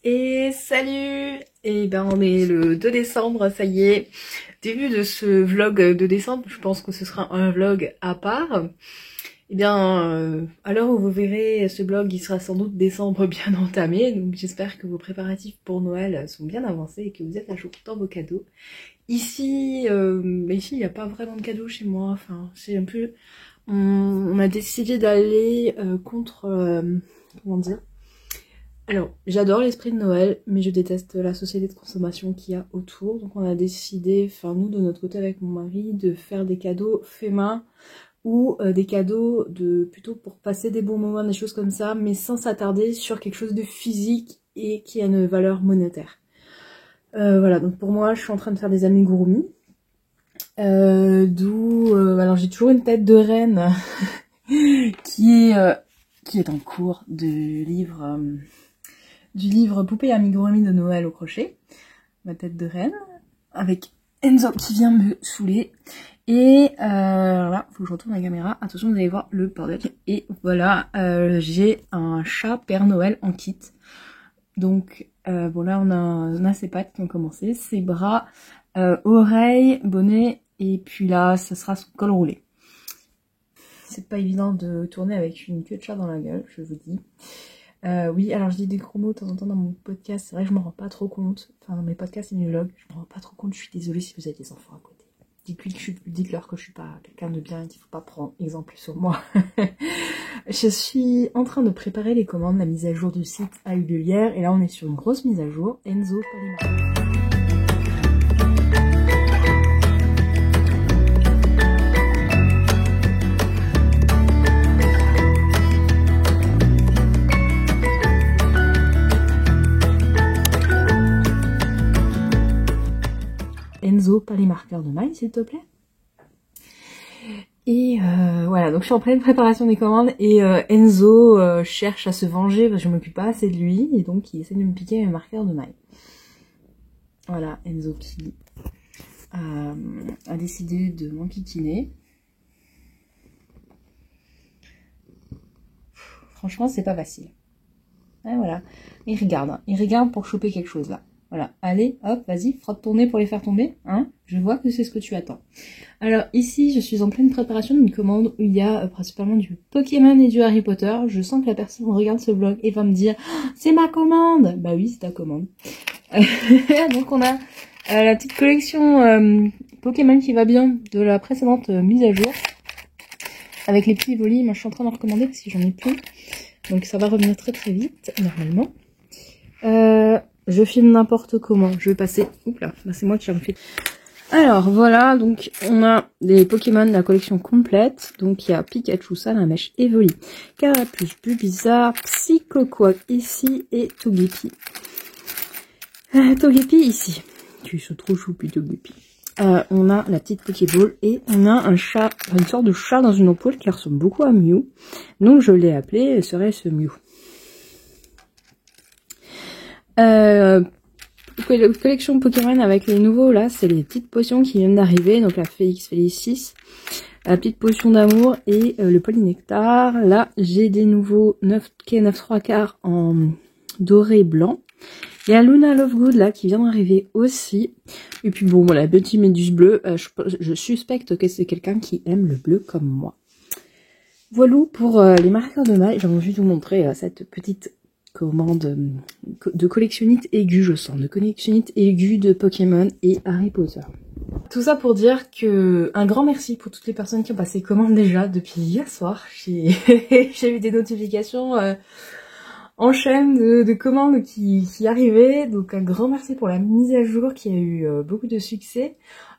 Et salut! Et ben on est le 2 décembre, ça y est. Début de ce vlog de décembre, je pense que ce sera un vlog à part. Et bien, à l'heure où vous verrez ce vlog, il sera sans doute décembre bien entamé. Donc j'espère que vos préparatifs pour Noël sont bien avancés et que vous êtes à jour dans vos cadeaux. Ici, il n'y a pas vraiment de cadeaux chez moi. Enfin, c'est un peu... On a décidé d'aller contre... comment dire? Alors, j'adore l'esprit de Noël, mais je déteste la société de consommation qu'il y a autour. Donc on a décidé, enfin nous de notre côté avec mon mari, de faire des cadeaux faits main ou des cadeaux de plutôt pour passer des bons moments, des choses comme ça, mais sans s'attarder sur quelque chose de physique et qui a une valeur monétaire. Voilà, donc pour moi, je suis en train de faire des amigurumi. Alors j'ai toujours une tête de reine qui est en cours du livre Poupée amigurumi de Noël au crochet, ma tête de reine, avec Enzo qui vient me saouler. Et voilà, faut que je retourne la caméra. Attention, vous allez voir le bordel. Et voilà, j'ai un chat Père Noël en kit. Donc bon là on a ses pattes qui ont commencé, ses bras, oreilles, bonnet, et puis là ça sera son col roulé. C'est pas évident de tourner avec une queue de chat dans la gueule, je vous dis. Oui, alors je dis des gros mots de temps en temps dans mon podcast, c'est vrai que je m'en rends pas trop compte. Enfin, dans mes podcasts et mes vlogs, je m'en rends pas trop compte, je suis désolée si vous avez des enfants à côté. Dites-leur que je suis pas quelqu'un de bien et qu'il faut pas prendre exemple sur moi. Je suis en train de préparer les commandes, la mise à jour du site a eu lieu hier, et là on est sur une grosse mise à jour, Enzo Polymar. Enzo, pas les marqueurs de maille, s'il te plaît. Et voilà, donc je suis en pleine préparation des commandes et Enzo cherche à se venger parce que je m'occupe pas assez de lui et donc il essaie de me piquer mes marqueurs de maille. Voilà, Enzo qui a décidé de m'enquiquiner. Franchement, c'est pas facile. Ouais, voilà, il regarde pour choper quelque chose là. Voilà, allez, hop, vas-y, frotte ton nez pour les faire tomber, hein. Je vois que c'est ce que tu attends. Alors ici, je suis en pleine préparation d'une commande où il y a principalement du Pokémon et du Harry Potter. Je sens que la personne regarde ce vlog et va me dire oh, « C'est ma commande !» Bah oui, c'est ta commande. Donc on a la petite collection Pokémon qui va bien de la précédente mise à jour. Avec les petits volumes, je suis en train d'en recommander parce que j'en ai plus. Donc ça va revenir très très vite, normalement. Je filme n'importe comment, je vais passer... Oups là, c'est moi qui en fais. Alors voilà, donc on a des Pokémon de la collection complète. Donc il y a Pikachu, Salamèche, Evoli, Carapuce, Bulbizarre, Psychoquack ici et Togepi. Togepi ici. Tu es trop choupi Togepi. On a la petite Pokéball et on a un chat, une sorte de chat dans une ampoule qui ressemble beaucoup à Mew. Donc je l'ai appelé, serait-ce Mew. Collection Pokémon avec les nouveaux là, c'est les petites potions qui viennent d'arriver, donc la Félix Félicis, la petite potion d'amour et le polynectar. Là j'ai des nouveaux 9 3 quarts en doré blanc. Il y a Luna Lovegood là qui vient d'arriver aussi. Et puis bon voilà, petit méduse bleu, je suspecte que c'est quelqu'un qui aime le bleu comme moi. Voilà pour les marqueurs de maille, j'ai envie de vous montrer cette petite commande de collectionnite aiguë, je sens, de collectionnite aiguë de Pokémon et Harry Potter. Tout ça pour dire que un grand merci pour toutes les personnes qui ont passé commande déjà depuis hier soir. J'ai eu des notifications en chaîne de commandes qui arrivaient, donc un grand merci pour la mise à jour qui a eu beaucoup de succès.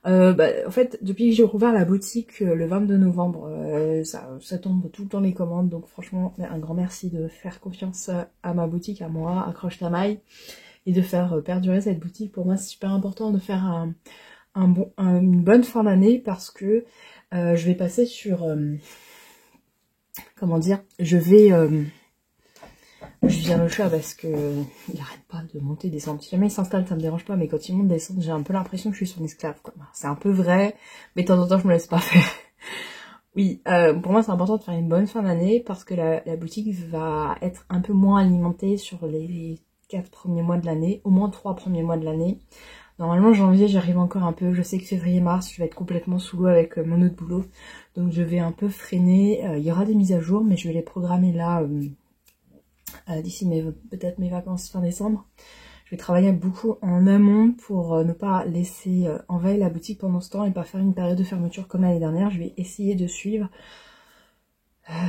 En fait, depuis que j'ai rouvert la boutique le 22 novembre, ça tombe tout le temps les commandes. Donc franchement, un grand merci de faire confiance à ma boutique, à moi, Accroche ta maille, et de faire perdurer cette boutique. Pour moi, c'est super important de faire une bonne fin d'année parce que je vais passer sur... comment dire, je viens le chat parce que il arrête pas de monter, descendre. Si jamais il s'installe, ça me dérange pas, mais quand il monte, descend, j'ai un peu l'impression que je suis son esclave, quoi. C'est un peu vrai, mais de temps en temps, je me laisse pas faire. Oui, pour moi, c'est important de faire une bonne fin d'année parce que la boutique va être un peu moins alimentée sur les 4 premiers mois de l'année, au moins 3 premiers mois de l'année. Normalement janvier j'arrive encore un peu, je sais que février-mars je vais être complètement sous l'eau avec mon autre boulot, donc je vais un peu freiner, il y aura des mises à jour mais je vais les programmer là d'ici peut-être mes vacances fin décembre. Je vais travailler beaucoup en amont pour ne pas laisser en veille la boutique pendant ce temps et pas faire une période de fermeture comme l'année dernière. Je vais essayer de suivre.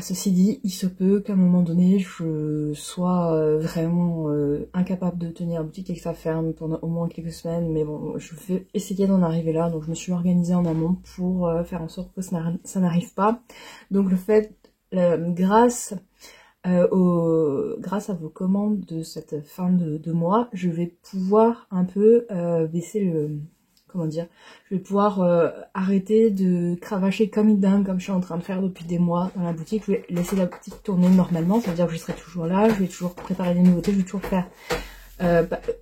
Ceci dit, il se peut qu'à un moment donné, je sois vraiment incapable de tenir la boutique et que ça ferme pendant au moins quelques semaines. Mais bon, je vais essayer d'en arriver là. Donc je me suis organisée en amont pour faire en sorte que ça n'arrive pas. Donc le fait, grâce à vos commandes de cette fin de mois, je vais pouvoir un peu baisser le... Comment dire, je vais pouvoir arrêter de cravacher comme une dingue, comme je suis en train de faire depuis des mois dans la boutique. Je vais laisser la boutique tourner normalement, ça veut dire que je serai toujours là, je vais toujours préparer des nouveautés, je vais toujours faire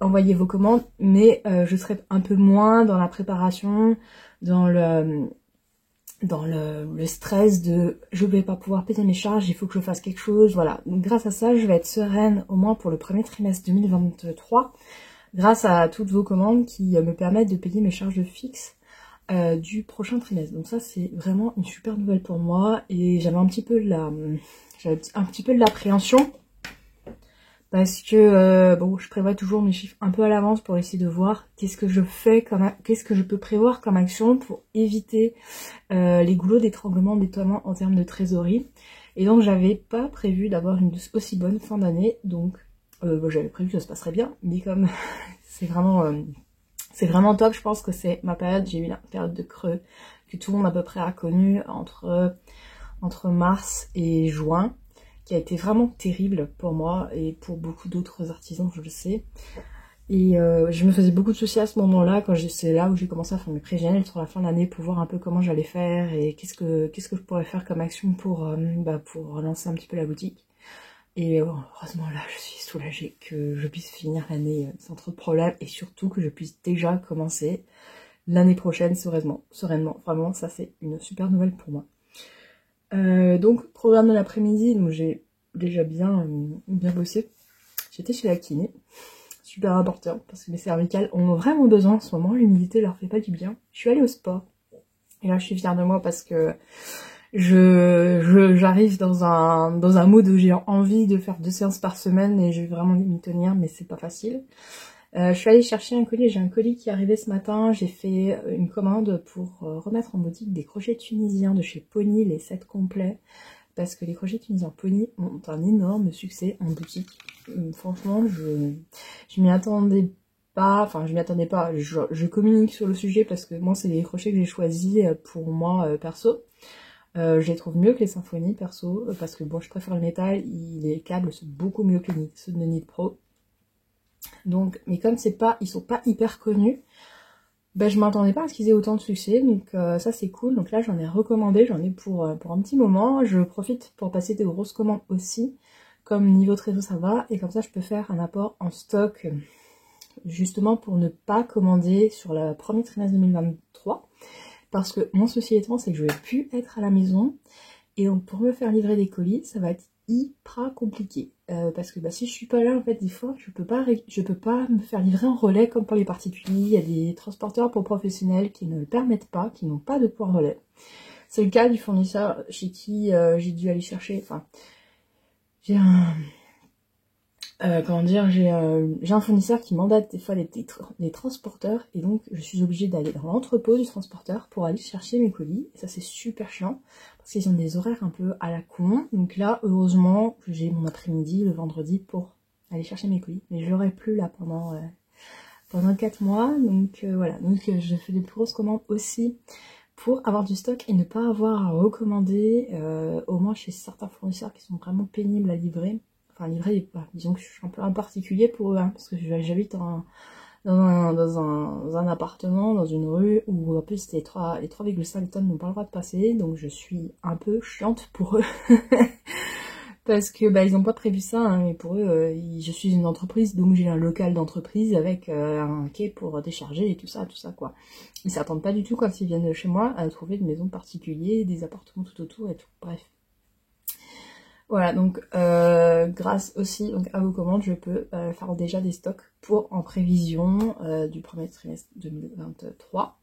envoyer vos commandes, mais je serai un peu moins dans la préparation, dans le stress de je vais pas pouvoir payer mes charges, il faut que je fasse quelque chose, voilà. Donc grâce à ça, je vais être sereine au moins pour le premier trimestre 2023. Grâce à toutes vos commandes qui me permettent de payer mes charges fixes du prochain trimestre. Donc ça c'est vraiment une super nouvelle pour moi et j'avais un petit peu de l'appréhension parce que bon, je prévois toujours mes chiffres un peu à l'avance pour essayer de voir qu'est-ce que je peux prévoir comme action pour éviter les goulots d'étranglement, d'étonnement en termes de trésorerie. Et donc j'avais pas prévu d'avoir une aussi bonne fin d'année, donc bon, j'avais prévu que ça se passerait bien, mais comme c'est vraiment top, je pense que c'est ma période, j'ai eu la période de creux que tout le monde à peu près a connue entre mars et juin, qui a été vraiment terrible pour moi et pour beaucoup d'autres artisans, je le sais. Et je me faisais beaucoup de soucis à ce moment-là, c'est là où j'ai commencé à faire mes prévisionnels sur la fin de l'année pour voir un peu comment j'allais faire et qu'est-ce que je pourrais faire comme action pour relancer un petit peu la boutique. Et heureusement là, je suis soulagée que je puisse finir l'année sans trop de problèmes et surtout que je puisse déjà commencer l'année prochaine sereinement. Vraiment, ça c'est une super nouvelle pour moi. Donc, programme de l'après-midi, donc j'ai déjà bien bossé. J'étais chez la kiné, super important parce que mes cervicales ont vraiment besoin en ce moment, l'humidité leur fait pas du bien. Je suis allée au sport et là je suis fière de moi parce que j'arrive dans un mood où j'ai envie de faire 2 séances par semaine et je vais vraiment m'y tenir, mais c'est pas facile. Je suis allée chercher un colis, j'ai un colis qui est arrivé ce matin, j'ai fait une commande pour remettre en boutique des crochets tunisiens de chez Pony, les sets complets, parce que les crochets tunisiens Pony ont un énorme succès en boutique. Franchement, je m'y attendais pas, je communique sur le sujet parce que moi c'est les crochets que j'ai choisis pour moi perso. Je les trouve mieux que les Symfony perso, parce que bon, je préfère le métal, les câbles sont beaucoup mieux que ceux de Knit Pro. Donc, mais comme ils sont pas hyper connus, ben je m'attendais pas à ce qu'ils aient autant de succès, donc ça c'est cool. Donc là j'en ai recommandé, j'en ai pour un petit moment. Je profite pour passer des grosses commandes aussi, comme niveau trésor ça va, et comme ça je peux faire un apport en stock, justement pour ne pas commander sur le premier trimestre 2023. Parce que mon souci étant, c'est que je vais plus être à la maison. Et donc pour me faire livrer des colis, ça va être hyper compliqué. Parce que si je suis pas là, en fait, des fois, je peux pas me faire livrer en relais comme pour les particuliers. Il y a des transporteurs pour professionnels qui ne le permettent pas, qui n'ont pas de poids relais. C'est le cas du fournisseur chez qui j'ai dû aller chercher. Enfin, j'ai un... j'ai un fournisseur qui mandate des fois les transporteurs et donc je suis obligée d'aller dans l'entrepôt du transporteur pour aller chercher mes colis et ça c'est super chiant parce qu'ils ont des horaires un peu à la con. Donc là heureusement j'ai mon après-midi le vendredi pour aller chercher mes colis, mais je l'aurai plus là pendant 4 mois, donc voilà. Donc je fais des plus grosses commandes aussi pour avoir du stock et ne pas avoir à recommander, au moins chez certains fournisseurs qui sont vraiment pénibles à livrer. Enfin, livrer, disons que je suis un peu un particulier pour eux, hein, parce que j'habite dans un appartement, dans une rue, où en plus les 3,5 tonnes n'ont pas le droit de passer, donc je suis un peu chiante pour eux. Parce que ils n'ont pas prévu ça, hein, mais pour eux, je suis une entreprise, donc j'ai un local d'entreprise avec un quai pour décharger et tout ça quoi. Ils s'attendent pas du tout quand ils viennent chez moi à trouver une maison particulière, des appartements tout autour et tout, bref. Voilà, donc grâce aussi donc, à vos commandes, je peux faire déjà des stocks pour en prévision du premier trimestre 2023.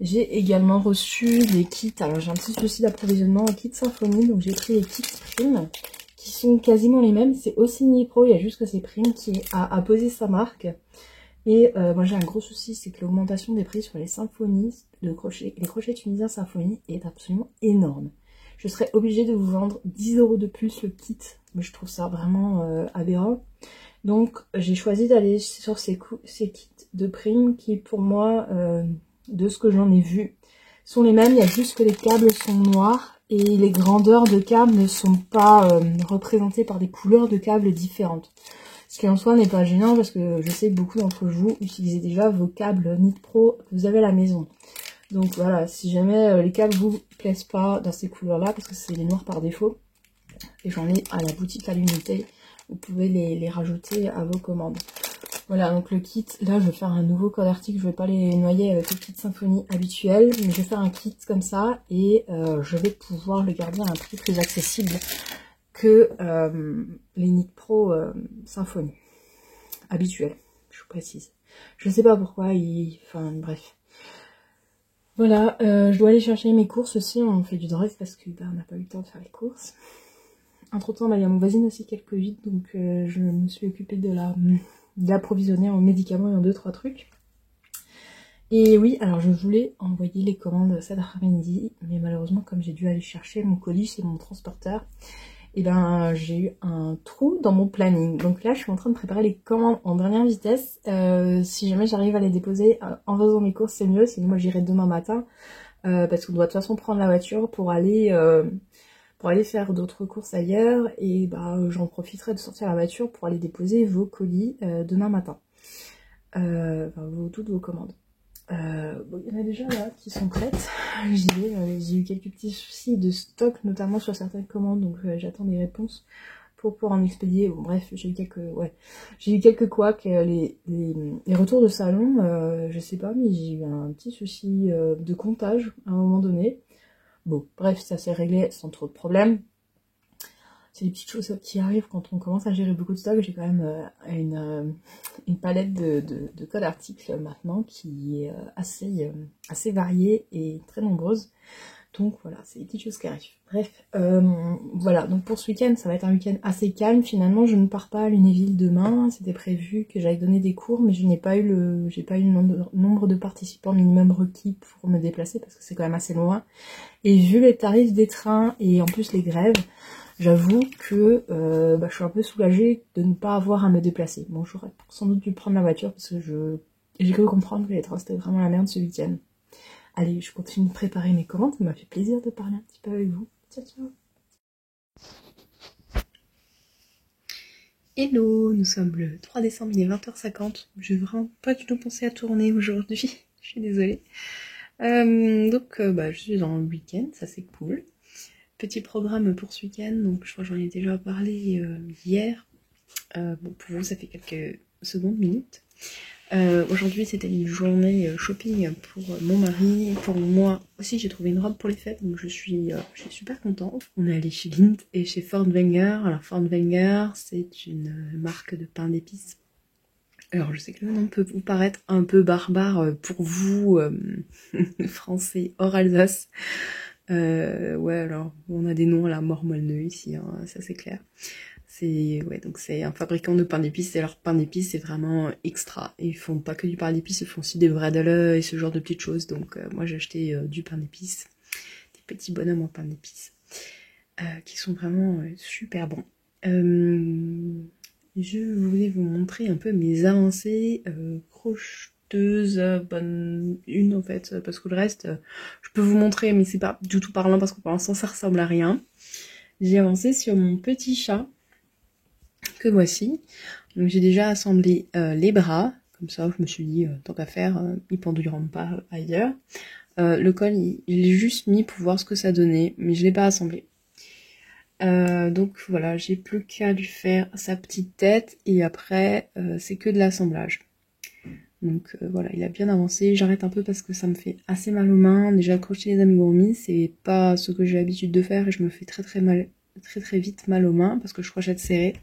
J'ai également reçu des kits, alors j'ai un petit souci d'approvisionnement en kit Symfony, donc j'ai pris les kits Prime, qui sont quasiment les mêmes, c'est aussi Nipro, il y a juste que c'est Prime qui a posé sa marque. Et moi j'ai un gros souci, c'est que l'augmentation des prix sur les Symfony, les crochets tunisiens Symfony est absolument énorme. Je serais obligée de vous vendre 10 € de plus le kit, mais je trouve ça vraiment aberrant. Donc j'ai choisi d'aller sur ces kits de Prime qui pour moi, de ce que j'en ai vu, sont les mêmes. Il y a juste que les câbles sont noirs et les grandeurs de câbles ne sont pas représentées par des couleurs de câbles différentes. Ce qui en soi n'est pas gênant parce que je sais que beaucoup d'entre vous utilisez déjà vos câbles Nipro que vous avez à la maison. Donc voilà, si jamais les câbles vous plaisent pas dans ces couleurs-là, parce que c'est les noirs par défaut, et j'en ai à la boutique à l'unité, vous pouvez les rajouter à vos commandes. Voilà, donc le kit, là je vais faire un nouveau code article, je vais pas les noyer avec le kit Symfony habituel, mais je vais faire un kit comme ça, et je vais pouvoir le garder à un prix plus accessible que les Nipro Symfony habituels, je vous précise. Je sais pas pourquoi, enfin bref. Voilà, je dois aller chercher mes courses aussi, on fait du drive parce que on n'a pas eu le temps de faire les courses. Entre temps, il y a mon voisine aussi qui a le Covid, donc je me suis occupée de l'approvisionner en médicaments et en 2-3 trucs. Et oui, alors je voulais envoyer les commandes cet après-midi, mais malheureusement comme j'ai dû aller chercher mon colis chez mon transporteur, et ben j'ai eu un trou dans mon planning. Donc là je suis en train de préparer les commandes en dernière vitesse. Si jamais j'arrive à les déposer en faisant mes courses, c'est mieux, sinon moi j'irai demain matin, parce qu'on doit de toute façon prendre la voiture pour aller faire d'autres courses ailleurs, et bah j'en profiterai de sortir la voiture pour aller déposer vos colis demain matin. Enfin, toutes vos commandes. Bon, il y en a déjà là qui sont prêtes. J'ai eu quelques petits soucis de stock, notamment sur certaines commandes, donc j'attends des réponses pour pouvoir en expédier. Bon, bref, j'ai eu quelques couacs. Les retours de salon, je sais pas, mais j'ai eu un petit souci de comptage à un moment donné. Bon, bref, ça s'est réglé sans trop de problèmes. C'est des petites choses qui arrivent quand on commence à gérer beaucoup de stock. J'ai quand même une palette de codes articles maintenant qui est assez variée et très nombreuse. Donc voilà, c'est des petites choses qui arrivent. Bref, voilà, donc pour ce week-end, ça va être un week-end assez calme. Finalement, je ne pars pas à Lunéville demain. C'était prévu que j'aille donner des cours, mais je n'ai pas eu le nombre de participants minimum requis pour me déplacer parce que c'est quand même assez loin. Et vu les tarifs des trains et en plus les grèves, j'avoue que je suis un peu soulagée de ne pas avoir à me déplacer. Bon, j'aurais sans doute dû prendre la voiture parce que j'ai cru comprendre que les trains c'était vraiment la merde ce week-end. Allez, je continue de préparer mes commandes, ça m'a fait plaisir de parler un petit peu avec vous. Ciao, ciao. Hello, nous sommes le 3 décembre, il est 20h50. Je n'ai vraiment pas du tout pensé à tourner aujourd'hui, je suis désolée. Je suis dans le week-end, ça c'est cool. Petit programme pour ce week-end, donc je crois que j'en ai déjà parlé hier. Bon, pour vous, ça fait quelques secondes, minutes. Aujourd'hui, c'était une journée shopping pour mon mari. Pour moi aussi, j'ai trouvé une robe pour les fêtes, donc je suis super contente. On est allé chez Lindt et chez Fort Wenger. Alors, Fort Wenger, c'est une marque de pain d'épices. Alors, je sais que le nom peut vous paraître un peu barbare pour vous, français hors Alsace. Ouais, alors on a des noms à la mort moelleux ici, hein, ça c'est clair. Donc c'est un fabricant de pain d'épices, et leur pain d'épices c'est vraiment extra. Ils font pas que du pain d'épices, ils font aussi des bredelen et ce genre de petites choses. Donc moi j'ai acheté du pain d'épices, des petits bonhommes en pain d'épices, qui sont vraiment super bons. Je voulais vous montrer un peu mes avancées crocheteuses, une en fait, parce que le reste, je peux vous montrer, mais c'est pas du tout parlant parce que pour l'instant ça ressemble à rien. J'ai avancé sur mon petit chat, que voici. Donc j'ai déjà assemblé les bras, comme ça je me suis dit, tant qu'à faire, ils pendouilleront pas ailleurs. Le col, je l'ai juste mis pour voir ce que ça donnait, mais je l'ai pas assemblé. Donc voilà, j'ai plus qu'à lui faire sa petite tête et après c'est que de l'assemblage. Donc voilà, il a bien avancé. J'arrête un peu parce que ça me fait assez mal aux mains. Déjà crocheter les amigurumis, c'est pas ce que j'ai l'habitude de faire et je me fais très très mal très vite mal aux mains parce que je crochette serré.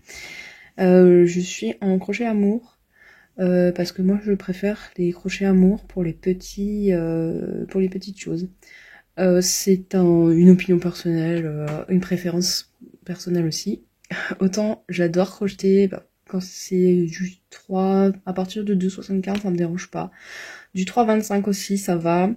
Je suis en crochet amour parce que moi je préfère les crochets amour pour les petites choses. C'est une opinion personnelle, une préférence personnelle aussi. Autant j'adore crocheter quand c'est du 3, à partir de 2,75 ça me dérange pas. Du 3,25 aussi ça va. Mais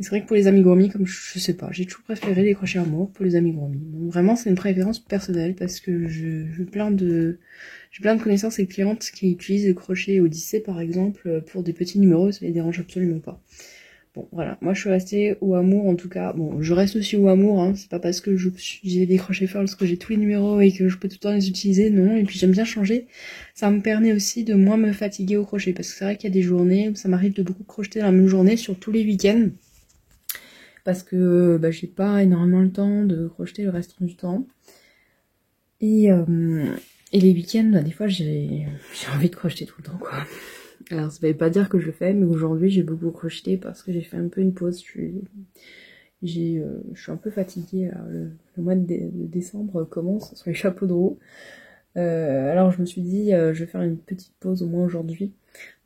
c'est vrai que pour les amigurumi, comme je sais pas, j'ai toujours préféré les crochets amour pour les amigurumi. Donc vraiment c'est une préférence personnelle parce que j'ai plein de connaissances et de clientes qui utilisent le crochet Odyssée par exemple pour des petits numéros, ça les dérange absolument pas. Bon, voilà, moi je suis restée au amour en tout cas. Bon, je reste aussi au amour, hein. C'est pas parce que j'ai des crochets Furls que j'ai tous les numéros et que je peux tout le temps les utiliser, non. Et puis j'aime bien changer. Ça me permet aussi de moins me fatiguer au crochet. Parce que c'est vrai qu'il y a des journées où ça m'arrive de beaucoup crocheter dans la même journée, sur tous les week-ends. Parce que j'ai pas énormément le temps de crocheter le reste du temps. Et les week-ends, des fois j'ai envie de crocheter tout le temps, quoi. Alors ça veut pas dire que je le fais, mais aujourd'hui j'ai beaucoup crocheté parce que j'ai fait un peu une pause. Je suis un peu fatiguée. Alors, le mois de décembre commence sur les chapeaux de roue. Alors je me suis dit je vais faire une petite pause au moins aujourd'hui.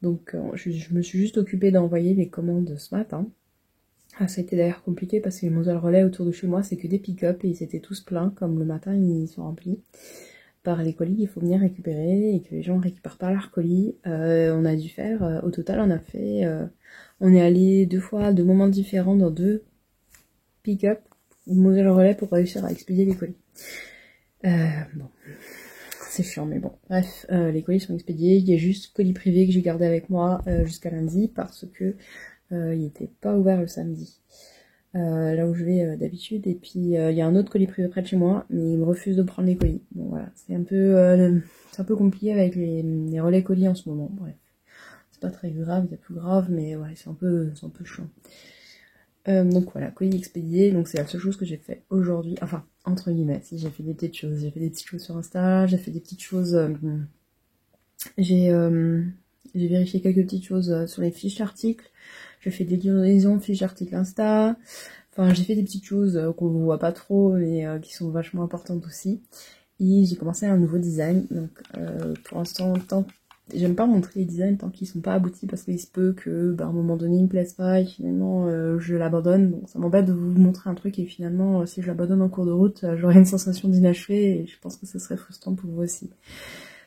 Donc je me suis juste occupée d'envoyer les commandes ce matin. Ah, ça a été d'ailleurs compliqué parce que les Moselle Relais autour de chez moi c'est que des pick-up et ils étaient tous pleins, comme le matin ils sont remplis par les colis qu'il faut venir récupérer et que les gens récupèrent pas leurs colis. On a dû faire, au total on est allé 2 fois à 2 moments différents dans 2 pick-up Moselle Relais pour réussir à expédier les colis. Bon, c'est chiant mais bon. Bref, les colis sont expédiés, il y a juste colis privé que j'ai gardé avec moi jusqu'à lundi parce que il n'était pas ouvert le samedi. Là où je vais d'habitude, et puis il y a un autre colis privé près de chez moi, mais il me refuse de prendre les colis. Bon voilà, c'est un peu compliqué avec les relais colis en ce moment. Bref, c'est pas très grave, il y a plus grave, mais ouais, c'est un peu chiant. Donc voilà, colis expédié, donc c'est la seule chose que j'ai fait aujourd'hui, enfin entre guillemets. Si j'ai fait des petites choses sur Insta, j'ai fait des petites choses, j'ai vérifié quelques petites choses sur les fiches d'articles. J'ai fait des liaisons, fiches d'articles Insta. Enfin, j'ai fait des petites choses qu'on ne voit pas trop, mais qui sont vachement importantes aussi. Et j'ai commencé un nouveau design. Donc, pour l'instant, j'aime pas montrer les designs tant qu'ils sont pas aboutis parce qu'il se peut que, à un moment donné, ils me plaisent pas et finalement, je l'abandonne. Donc, ça m'embête de vous montrer un truc et finalement, si je l'abandonne en cours de route, j'aurai une sensation d'inachevé et je pense que ce serait frustrant pour vous aussi.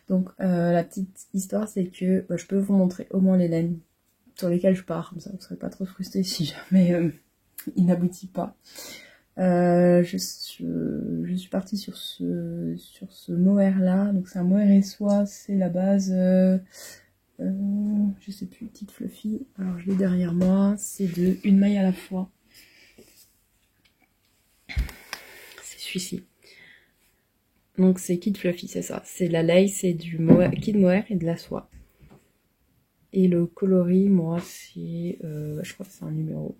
Donc, la petite histoire, c'est que je peux vous montrer au moins les laines sur lesquelles je pars, comme ça vous serez pas trop frustrés si jamais il n'aboutit pas. Je suis partie sur ce mohair là, donc c'est un mohair et soie, c'est la base, je sais plus, petite fluffy, alors je l'ai derrière moi, c'est de une maille à la fois. C'est celui-ci. Donc c'est Kid Fluffy, c'est ça, c'est la lace, c'est du Kid Mohair et de la soie. Et le coloris, moi, c'est, je crois que c'est un numéro.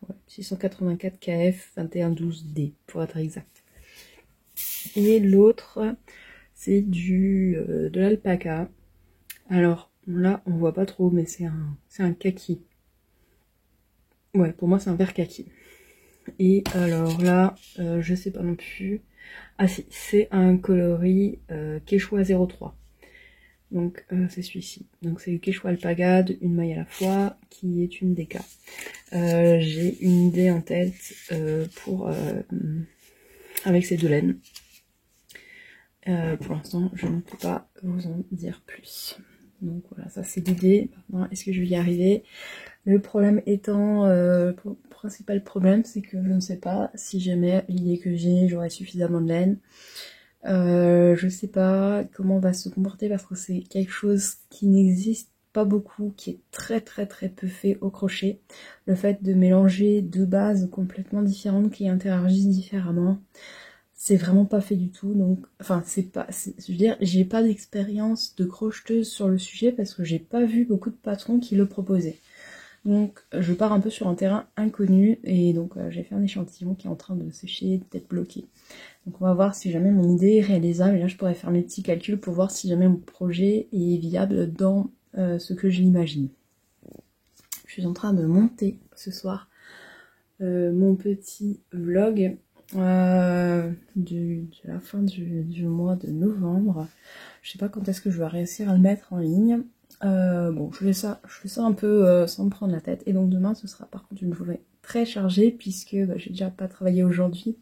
Ouais, 684 KF 2112D, pour être exact. Et l'autre, c'est de l'alpaca. Alors, là, on voit pas trop, mais c'est un kaki. Ouais, pour moi, c'est un vert kaki. Et alors là, je sais pas non plus. Ah si, c'est un coloris Quechua 03. Donc c'est celui-ci. Donc c'est le Quechua Alpaga, une maille à la fois, qui est une DK. J'ai une idée en tête avec ces 2 laines. Pour l'instant, je ne peux pas vous en dire plus. Donc voilà, ça c'est l'idée. Maintenant, est-ce que je vais y arriver? Le problème étant, le principal problème, c'est que je ne sais pas si jamais l'idée que j'ai, j'aurai suffisamment de laine. Je sais pas comment on va se comporter parce que c'est quelque chose qui n'existe pas beaucoup, qui est très peu fait au crochet. Le fait de mélanger 2 bases complètement différentes qui interagissent différemment, c'est vraiment pas fait du tout. Donc, enfin, je veux dire, j'ai pas d'expérience de crocheteuse sur le sujet parce que j'ai pas vu beaucoup de patrons qui le proposaient. Donc je pars un peu sur un terrain inconnu et donc j'ai fait un échantillon qui est en train de sécher, d'être bloqué. Donc on va voir si jamais mon idée est réalisable et là je pourrais faire mes petits calculs pour voir si jamais mon projet est viable dans ce que je l'imagine. Je suis en train de monter ce soir mon petit vlog de la fin du mois de novembre. Je sais pas quand est-ce que je vais réussir à le mettre en ligne. Bon, je fais ça un peu sans me prendre la tête. Et donc demain, ce sera par contre une journée très chargée puisque bah, j'ai déjà pas travaillé aujourd'hui.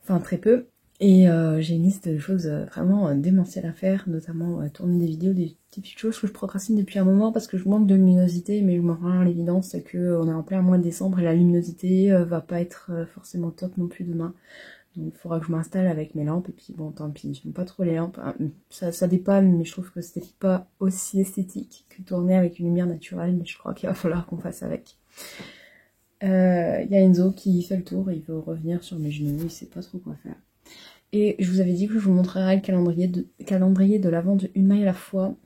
Enfin, très peu. Et j'ai une liste de choses vraiment démentielles à faire, notamment tourner des vidéos, des petites choses que je procrastine depuis un moment parce que je manque de luminosité, mais je me rends à l'évidence qu'on est en plein mois de décembre et la luminosité va pas être forcément top non plus demain. Donc il faudra que je m'installe avec mes lampes, et puis bon, tant pis, j'aime pas trop les lampes, hein. Ça dépanne, mais je trouve que c'était pas aussi esthétique que tourner avec une lumière naturelle, mais je crois qu'il va falloir qu'on fasse avec. Il y a Enzo qui fait le tour, il veut revenir sur mes genoux, il sait pas trop quoi faire. Et je vous avais dit que je vous montrerai le calendrier de l'avant de une maille à la fois.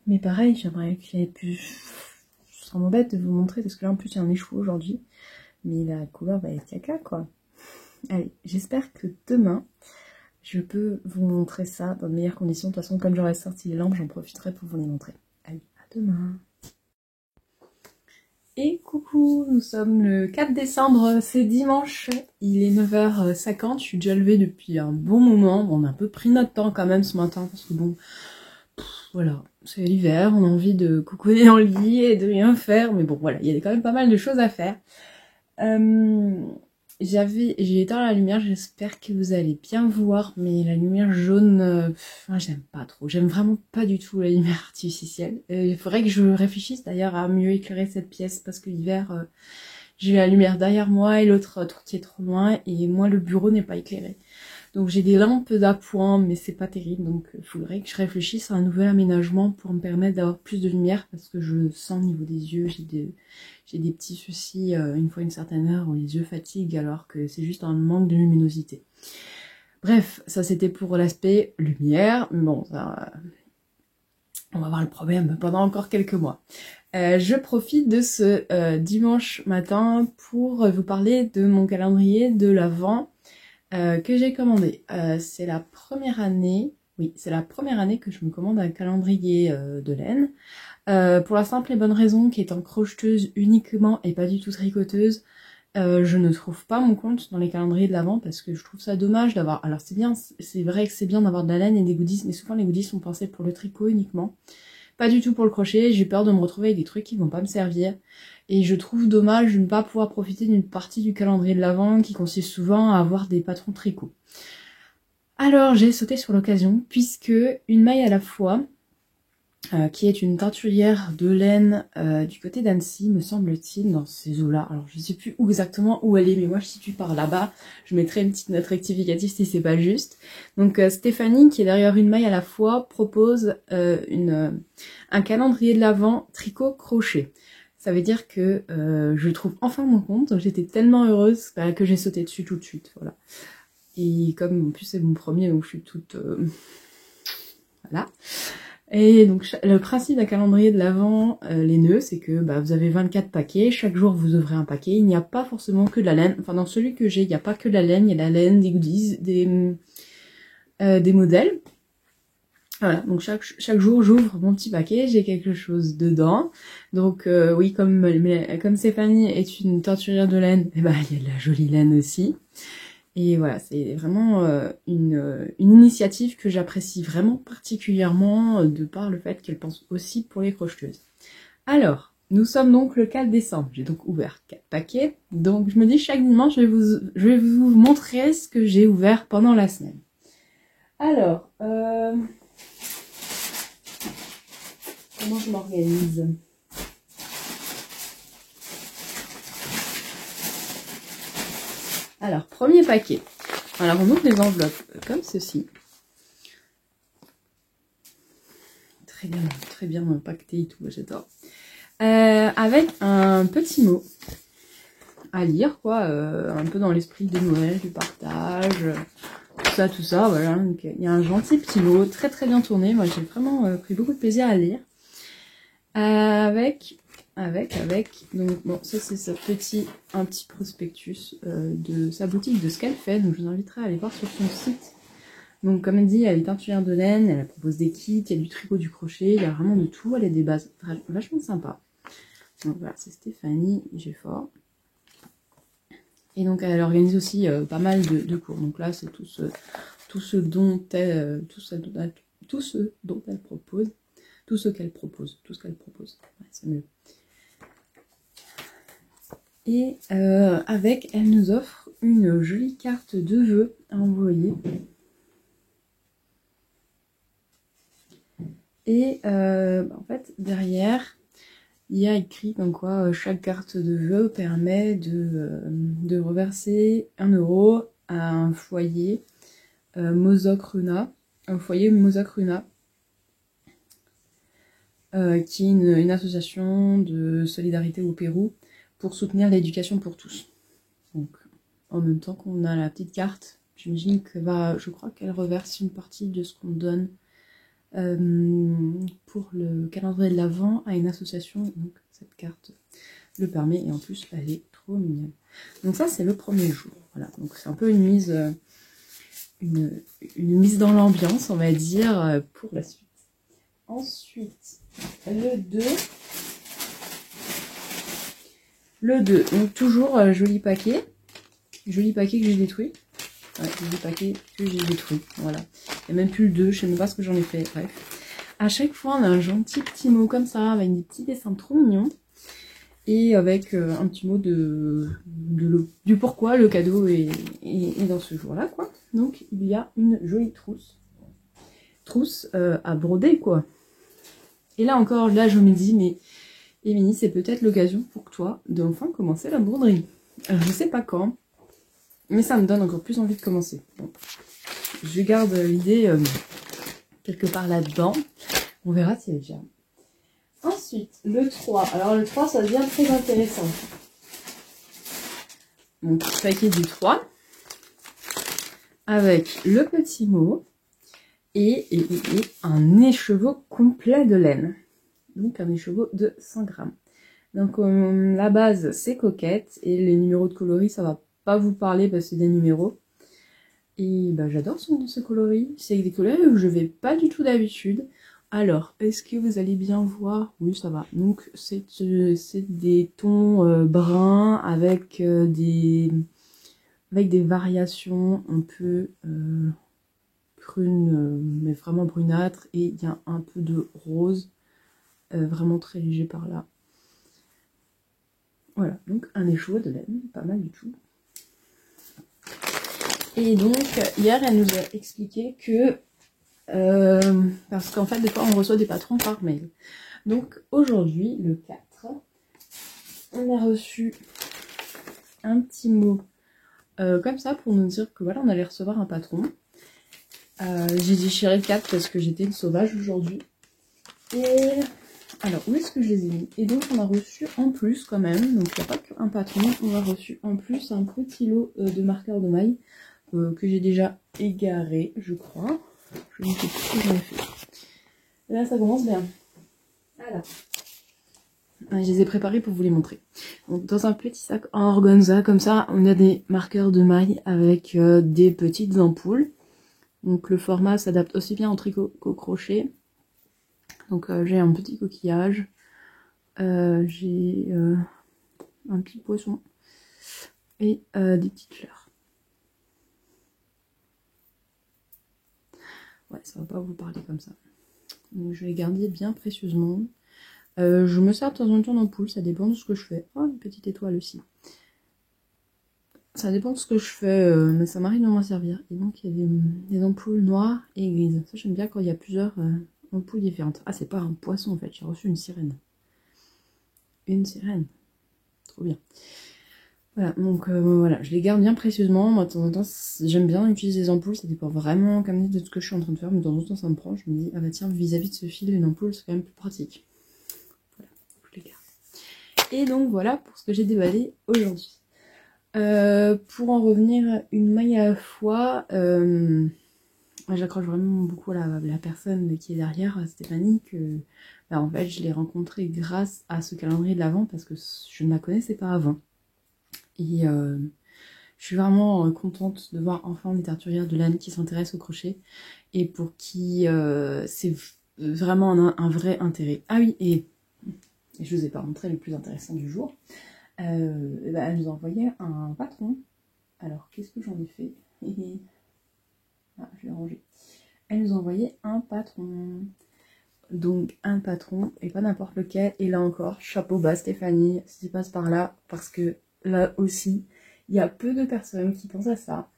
Mais pareil, j'aimerais qu'il y ait plus... Ça m'embête de vous montrer parce que là en plus il y a un échoua aujourd'hui. Mais la couleur va être caca quoi. Allez, j'espère que demain je peux vous montrer ça dans de meilleures conditions. De toute façon, comme j'aurai sorti les lampes, j'en profiterai pour vous les montrer. Allez, à demain. Et coucou, nous sommes le 4 décembre, c'est dimanche, il est 9h50, je suis déjà levée depuis un bon moment, bon, on a un peu pris notre temps quand même ce matin, parce que bon, voilà, c'est l'hiver, on a envie de coucouner en lit et de rien faire, mais bon voilà, il y a quand même pas mal de choses à faire. J'ai éteint la lumière, j'espère que vous allez bien voir, mais la lumière jaune, j'aime pas trop, j'aime vraiment pas du tout la lumière artificielle. Il faudrait que je réfléchisse d'ailleurs à mieux éclairer cette pièce, parce que l'hiver, j'ai la lumière derrière moi et l'autre qui est trop loin, et moi le bureau n'est pas éclairé. Donc j'ai des lampes d'appoint, mais c'est pas terrible, donc il faudrait que je réfléchisse à un nouvel aménagement pour me permettre d'avoir plus de lumière, parce que je le sens au niveau des yeux, j'ai des petits soucis une fois une certaine heure où les yeux fatiguent alors que c'est juste un manque de luminosité. Bref, ça c'était pour l'aspect lumière, bon, ça, on va voir le problème pendant encore quelques mois. Je profite de ce dimanche matin pour vous parler de mon calendrier de l'Avent que j'ai commandé. C'est la première année, oui, c'est la première année que je me commande un calendrier de laine. Pour la simple et bonne raison qu'étant crocheteuse uniquement et pas du tout tricoteuse, je ne trouve pas mon compte dans les calendriers de l'Avent parce que je trouve ça dommage d'avoir... Alors c'est bien, c'est vrai que c'est bien d'avoir de la laine et des goodies, mais souvent les goodies sont pensés pour le tricot uniquement. Pas du tout pour le crochet, j'ai peur de me retrouver avec des trucs qui vont pas me servir. Et je trouve dommage de ne pas pouvoir profiter d'une partie du calendrier de l'Avent qui consiste souvent à avoir des patrons tricot. Alors j'ai sauté sur l'occasion puisque une maille à la fois, qui est une teinturière de laine du côté d'Annecy, me semble-t-il, dans ces eaux-là. Alors je sais plus exactement où elle est, mais moi je situe par là-bas. Je mettrai une petite note rectificative si c'est pas juste. Donc Stéphanie, qui est derrière une maille à la fois, propose un calendrier de l'Avent tricot-crochet. Ça veut dire que je trouve enfin mon compte. J'étais tellement heureuse que j'ai sauté dessus tout de suite. Voilà. Et comme en plus c'est mon premier, donc je suis toute... voilà. Et donc le principe d'un calendrier de l'Avent, les nœuds, c'est que vous avez 24 paquets, chaque jour vous ouvrez un paquet, il n'y a pas forcément que de la laine, enfin dans celui que j'ai, il n'y a pas que de la laine, il y a de la laine, des goodies, des modèles. Voilà, donc chaque jour j'ouvre mon petit paquet, j'ai quelque chose dedans. Donc oui, comme Stéphanie est une teinturière de laine, il y a de la jolie laine aussi. Et voilà, c'est vraiment une initiative que j'apprécie vraiment particulièrement de par le fait qu'elle pense aussi pour les crocheteuses. Alors, nous sommes donc le 4 décembre. J'ai donc ouvert 4 paquets. Donc je me dis chaque dimanche, je vais vous montrer ce que j'ai ouvert pendant la semaine. Alors, comment je m'organise ? Alors, premier paquet. Alors, on ouvre les enveloppes comme ceci. Très bien empaqueté et tout, j'adore. Avec un petit mot à lire, quoi, un peu dans l'esprit de Noël, du partage, tout ça, voilà. Donc, il y a un gentil petit mot, très bien tourné. Moi, j'ai vraiment pris beaucoup de plaisir à lire. Avec, donc bon, ça c'est un petit prospectus de sa boutique, de ce qu'elle fait, donc je vous inviterai à aller voir sur son site. Donc comme elle dit, elle est teinturière de laine, elle propose des kits, il y a du tricot, du crochet, il y a vraiment de tout, elle a des bases vachement sympas. Donc voilà, c'est Stéphanie Geffort. Et donc elle organise aussi pas mal de cours. Donc là c'est tout ce dont elle propose. Tout ce qu'elle propose. Ouais, c'est mieux. Et avec, elle nous offre une jolie carte de vœux à envoyer. Et en fait, derrière, il y a écrit comme quoi chaque carte de vœux permet de reverser 1 € à un foyer Mozok Runa, qui est une association de solidarité au Pérou pour soutenir l'éducation pour tous. Donc, en même temps qu'on a la petite carte, j'imagine que je crois qu'elle reverse une partie de ce qu'on donne pour le calendrier de l'Avent à une association. Donc cette carte le permet et en plus elle est trop mignonne. Donc ça c'est le premier jour. Voilà, donc c'est un peu une mise dans l'ambiance, on va dire, pour la suite. Ensuite, le 2. Donc toujours joli paquet. Joli paquet que j'ai détruit. Ouais, joli paquet que j'ai détruit. Voilà. Il n'y a même plus le 2, je sais même pas ce que j'en ai fait. Bref. À chaque fois, on a un gentil petit mot comme ça, avec des petits dessins trop mignons. Et avec un petit mot du pourquoi le cadeau est dans ce jour-là, quoi. Donc, il y a une jolie trousse. Trousse à broder, quoi. Et là encore, là, je me dis, mais Émilie, c'est peut-être l'occasion pour toi d'enfin commencer la broderie. Alors, je sais pas quand, mais ça me donne encore plus envie de commencer. Bon. Je garde l'idée quelque part là-dedans. On verra si elle vient. Ensuite, le 3. Alors, le 3, ça devient très intéressant. Donc, paquet du 3. Avec le petit mot. Et un écheveau complet de laine. Donc, un écheveau de 100 grammes. Donc, la base, c'est coquette. Et les numéros de coloris, ça va pas vous parler parce que c'est des numéros. Et bah, j'adore ce coloris. C'est des coloris où je vais pas du tout d'habitude. Alors, est-ce que vous allez bien voir? Oui, ça va. Donc, c'est des tons bruns avec des variations un peu prunes, mais vraiment brunâtres. Et il y a un peu de rose, vraiment très léger par là. Voilà, donc un écheveau de laine, pas mal du tout. Et donc, hier, elle nous a expliqué que parce qu'en fait, des fois, on reçoit des patrons par mail. Donc, aujourd'hui, le 4, on a reçu un petit mot comme ça pour nous dire que voilà, on allait recevoir un patron. J'ai déchiré le 4 parce que j'étais une sauvage aujourd'hui. Et alors, où est-ce que je les ai mis? Et donc, on a reçu en plus quand même, donc il n'y a pas qu'un patron, on a reçu en plus un petit lot de marqueurs de maille que j'ai déjà égaré, je crois. Je ne sais plus ce que j'en ai fait. Là, ça commence bien. Voilà. Je les ai préparés pour vous les montrer. Donc, dans un petit sac en organza, comme ça, on a des marqueurs de maille avec des petites ampoules. Donc, le format s'adapte aussi bien au tricot qu'au crochet. Donc, j'ai un petit coquillage. J'ai un petit poisson. Et des petites fleurs. Ouais, ça va pas vous parler comme ça. Donc, je vais les garder bien précieusement. Je me sers de temps en temps d'ampoule, ça dépend de ce que je fais. Oh, une petite étoile aussi. Ça dépend de ce que je fais, mais ça m'arrive de m'en servir. Et donc, il y a des ampoules noires et grises. Ça, j'aime bien quand il y a plusieurs ampoules différentes. Ah, c'est pas un poisson, en fait. J'ai reçu une sirène. Une sirène. Trop bien. Voilà, donc voilà, je les garde bien précieusement. Moi, de temps en temps, j'aime bien utiliser les ampoules. Ça dépend vraiment, comme dit, de ce que je suis en train de faire. Mais de temps en temps, ça me prend. Je me dis, ah bah tiens, vis-à-vis de ce fil, une ampoule, c'est quand même plus pratique. Voilà, je les garde. Et donc, voilà pour ce que j'ai déballé aujourd'hui. Pour en revenir une maille à la fois, j'accroche vraiment beaucoup à la personne qui est derrière, Stéphanie, que bah, en fait je l'ai rencontrée grâce à ce calendrier de l'Avent parce que je ne la connaissais pas avant. Et je suis vraiment contente de voir enfin des tarturières de laine qui s'intéressent au crochet et pour qui c'est vraiment un vrai intérêt. Ah oui, et je vous ai pas montré le plus intéressant du jour. Elle nous a envoyé un patron. Alors, qu'est-ce que j'en ai fait? Ah, je l'ai rangé. Elle nous a envoyé un patron. Donc, un patron, et pas n'importe lequel. Et là encore, chapeau bas Stéphanie, si tu passes par là, parce que là aussi, il y a peu de personnes qui pensent à ça.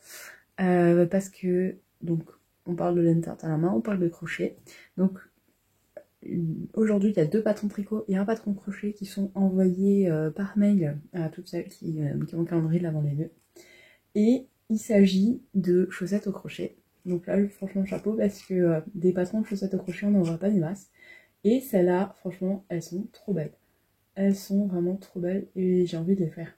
Parce que, donc, on parle de laine tarte à la main, on parle de crochet. Donc, aujourd'hui, il y a 2 patrons tricot et un patron crochet qui sont envoyés par mail à toutes celles qui ont le calendrier de l'avant des nœuds. Et il s'agit de chaussettes au crochet. Donc là, franchement, chapeau, parce que des patrons de chaussettes au crochet, on n'en voit pas des masses. Et celles-là, franchement, elles sont trop belles. Elles sont vraiment trop belles et j'ai envie de les faire.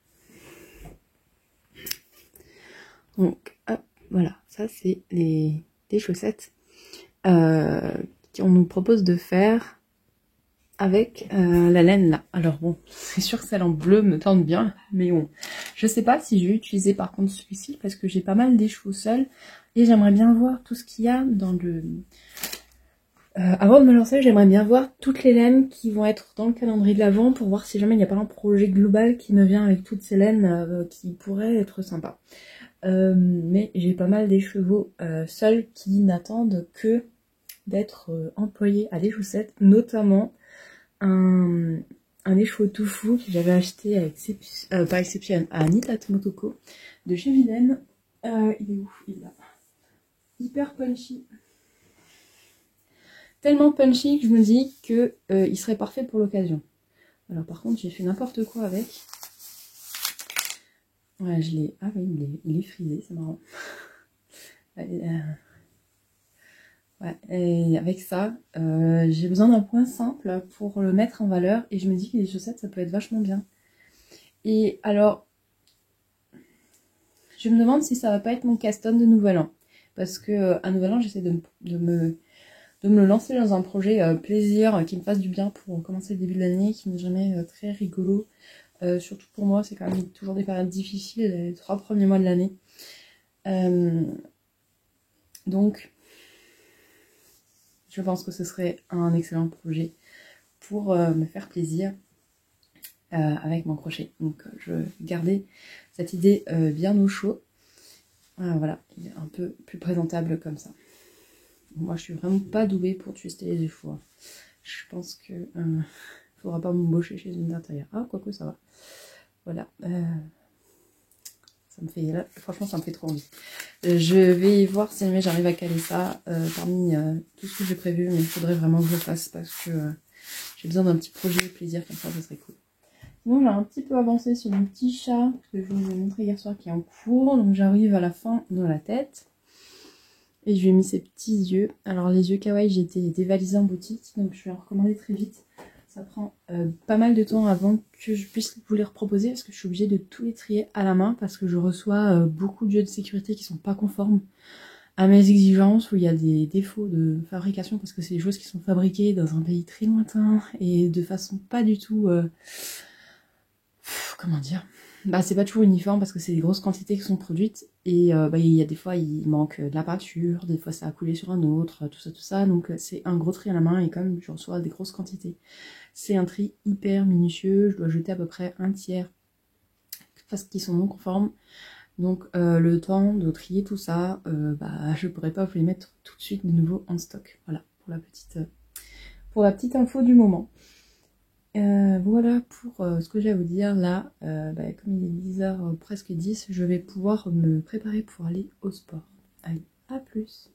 Donc, hop, voilà, ça c'est des chaussettes qu'on nous propose de faire avec la laine là. Alors bon, c'est sûr que celle en bleu me tente bien, mais bon, je sais pas si je vais utiliser par contre celui-ci parce que j'ai pas mal d'échos seuls et j'aimerais bien voir tout ce qu'il y a dans le... avant de me lancer, j'aimerais bien voir toutes les laines qui vont être dans le calendrier de l'Avent pour voir si jamais il n'y a pas un projet global qui me vient avec toutes ces laines qui pourraient être sympas. Mais j'ai pas mal des chevaux seuls qui n'attendent que d'être employés à des chaussettes, notamment un écheveau tofu que j'avais acheté à Exception à Anita Tomotoko de chez Vilaine. Il est où? Il est là. Hyper punchy. Tellement punchy que je me dis que il serait parfait pour l'occasion. Alors par contre j'ai fait n'importe quoi avec. Ouais, je l'ai... Ah oui, il est frisé, c'est marrant. Ouais, et avec ça, j'ai besoin d'un point simple pour le mettre en valeur et je me dis que les chaussettes ça peut être vachement bien. Et alors, je me demande si ça va pas être mon custom de Nouvel An. Parce que à Nouvel An, j'essaie de me lancer dans un projet plaisir qui me fasse du bien pour commencer le début de l'année, qui n'est jamais très rigolo. Surtout pour moi, c'est quand même toujours des périodes difficiles, les 3 premiers mois de l'année. Donc, je pense que ce serait un excellent projet pour me faire plaisir avec mon crochet. Donc, je vais garder cette idée bien au chaud. Voilà, il est un peu plus présentable comme ça. Moi, je suis vraiment pas douée pour twister les échos. Je pense que faudra pas m'embaucher chez une intérieur. Ah, quoique ça va. Voilà. Ça me fait, là, franchement, ça me fait trop envie. Je vais voir si jamais j'arrive à caler ça parmi tout ce que j'ai prévu, mais il faudrait vraiment que je le fasse parce que j'ai besoin d'un petit projet plaisir comme ça serait cool. Sinon, j'ai un petit peu avancé sur mon petit chat que je vous ai montré hier soir qui est en cours. Donc, j'arrive à la fin de la tête. Et je lui ai mis ses petits yeux. Alors, les yeux kawaii, j'ai été dévalisés en boutique, donc je vais en recommander très vite. Ça prend pas mal de temps avant que je puisse vous les reproposer parce que je suis obligée de tous les trier à la main parce que je reçois beaucoup de yeux de sécurité qui sont pas conformes à mes exigences, où il y a des défauts de fabrication parce que c'est des choses qui sont fabriquées dans un pays très lointain et de façon pas du tout... comment dire, bah c'est pas toujours uniforme parce que c'est des grosses quantités qui sont produites et il y a des fois il manque de la peinture, des fois ça a coulé sur un autre, tout ça, donc c'est un gros tri à la main et comme je reçois des grosses quantités, c'est un tri hyper minutieux, je dois jeter à peu près un tiers parce qu'ils sont non conformes, donc le temps de trier tout ça, je pourrais pas vous les mettre tout de suite de nouveau en stock. Voilà pour la petite info du moment. Voilà pour ce que j'ai à vous dire là, comme il est 10h presque 10, je vais pouvoir me préparer pour aller au sport. Allez, à plus.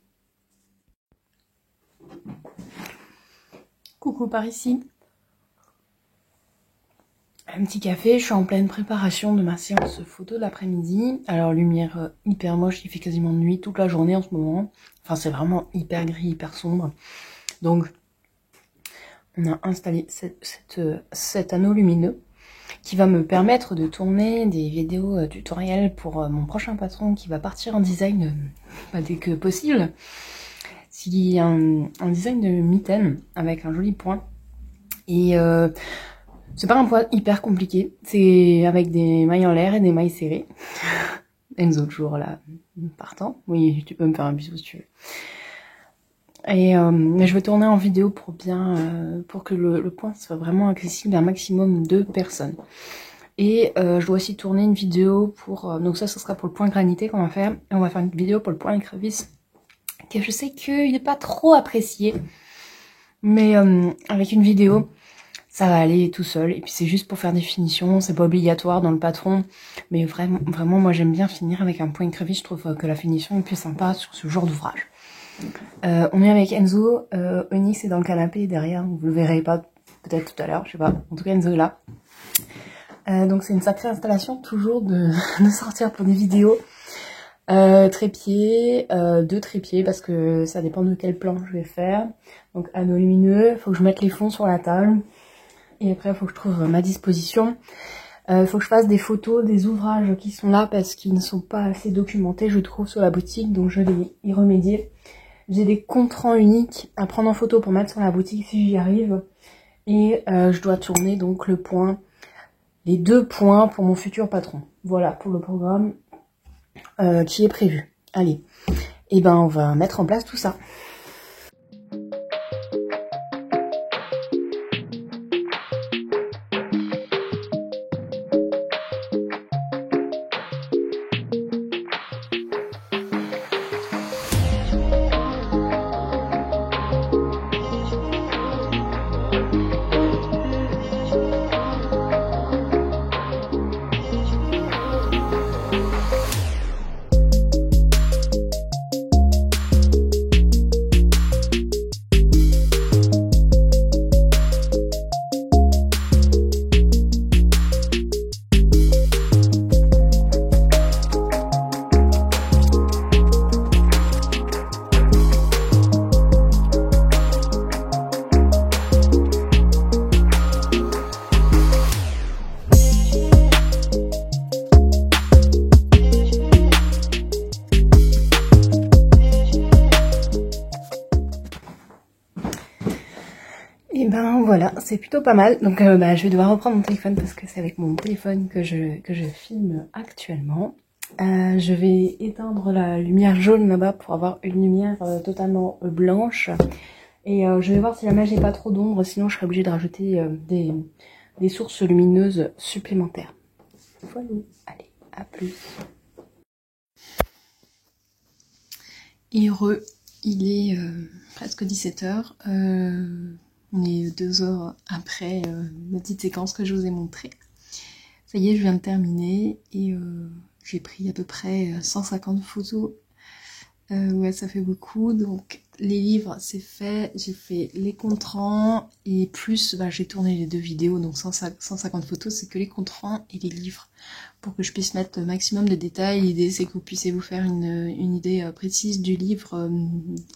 Coucou par ici. Un petit café, je suis en pleine préparation de ma séance photo de l'après-midi. Alors lumière hyper moche, il fait quasiment nuit toute la journée en ce moment. Enfin c'est vraiment hyper gris, hyper sombre. Donc on a installé cet anneau lumineux qui va me permettre de tourner des vidéos tutoriels pour mon prochain patron qui va partir en design dès que possible. C'est un design de mitaine avec un joli point. Et c'est pas un point hyper compliqué, c'est avec des mailles en l'air et des mailles serrées. Enzo toujours là, partant. Oui, tu peux me faire un bisou si tu veux. Et mais je vais tourner en vidéo pour que le point soit vraiment accessible à un maximum de personnes. Et je dois aussi tourner une vidéo pour... donc ça, ce sera pour le point granité qu'on va faire. Et on va faire une vidéo pour le point écrevisse, que je sais qu'il n'est pas trop apprécié. Mais avec une vidéo, ça va aller tout seul. Et puis c'est juste pour faire des finitions, c'est pas obligatoire dans le patron. Mais vraiment, moi j'aime bien finir avec un point écrevisse. Je trouve que la finition est plus sympa sur ce genre d'ouvrage. On est avec Enzo. Onyx est dans le canapé derrière. Vous le verrez pas peut-être tout à l'heure, je sais pas. En tout cas, Enzo est là. Donc c'est une sacrée installation toujours de sortir pour des vidéos. Trépied, 2 trépieds parce que ça dépend de quel plan je vais faire. Donc anneaux lumineux, faut que je mette les fonds sur la table. Et après il faut que je trouve ma disposition. Il faut que je fasse des photos des ouvrages qui sont là parce qu'ils ne sont pas assez documentés, je trouve, sur la boutique, donc je vais y remédier. J'ai des comptes-rends uniques à prendre en photo pour mettre sur la boutique si j'y arrive. Et je dois tourner donc le point, les 2 points pour mon futur patron. Voilà pour le programme qui est prévu. Allez, et ben on va mettre en place tout ça. Et ben voilà, c'est plutôt pas mal. Donc je vais devoir reprendre mon téléphone parce que c'est avec mon téléphone que je filme actuellement. Je vais éteindre la lumière jaune là-bas pour avoir une lumière totalement blanche. Et je vais voir si jamais j'ai pas trop d'ombre, sinon je serai obligée de rajouter des sources lumineuses supplémentaires. Voilà, allez, à plus. Heureux, il est presque 17h. On est 2 heures après la petite séquence que je vous ai montrée. Ça y est, je viens de terminer et j'ai pris à peu près 150 photos. Ouais, ça fait beaucoup. Donc les livres, c'est fait. J'ai fait les comptes-rends et plus, j'ai tourné les 2 vidéos. Donc 150 photos, c'est que les comptes-rends et les livres. Pour que je puisse mettre le maximum de détails. L'idée, c'est que vous puissiez vous faire une idée précise du livre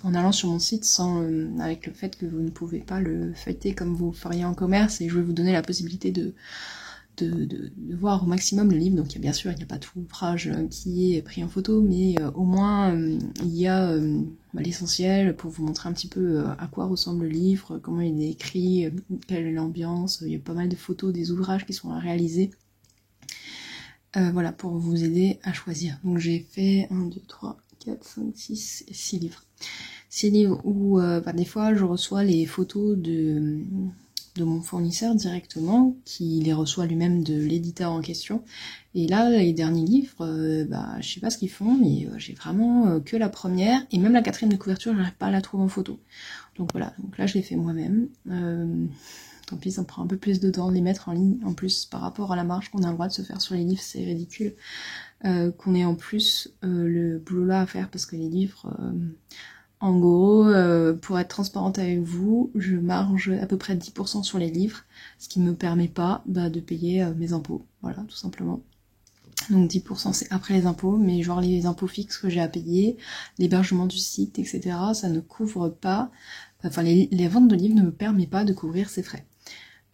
en allant sur mon site, sans avec le fait que vous ne pouvez pas le feuilleter comme vous feriez en commerce. Et je vais vous donner la possibilité de voir au maximum le livre. Donc bien sûr, il n'y a pas tout l'ouvrage qui est pris en photo, mais au moins il y a l'essentiel pour vous montrer un petit peu à quoi ressemble le livre, comment il est écrit, quelle est l'ambiance. Il y a pas mal de photos des ouvrages qui sont réalisés. Voilà, pour vous aider à choisir. Donc j'ai fait 1, 2, 3, 4, 5, 6, 6 livres. 6 livres où des fois je reçois les photos de mon fournisseur directement, qui les reçoit lui-même de l'éditeur en question. Et là, les derniers livres, je sais pas ce qu'ils font, mais j'ai vraiment que la première, et même la 4e de couverture, j'arrive pas à la trouver en photo. Donc voilà, donc là je l'ai fait moi-même. Tant pis, ça me prend un peu plus de temps de les mettre en ligne. En plus, par rapport à la marge qu'on a le droit de se faire sur les livres, c'est ridicule. Qu'on ait en plus le boulot là à faire, parce que les livres, en gros, pour être transparente avec vous, je marge à peu près 10% sur les livres, ce qui me permet pas de payer mes impôts. Voilà, tout simplement. Donc 10% c'est après les impôts, mais genre les impôts fixes que j'ai à payer, l'hébergement du site, etc., ça ne couvre pas, enfin les ventes de livres ne me permettent pas de couvrir ces frais.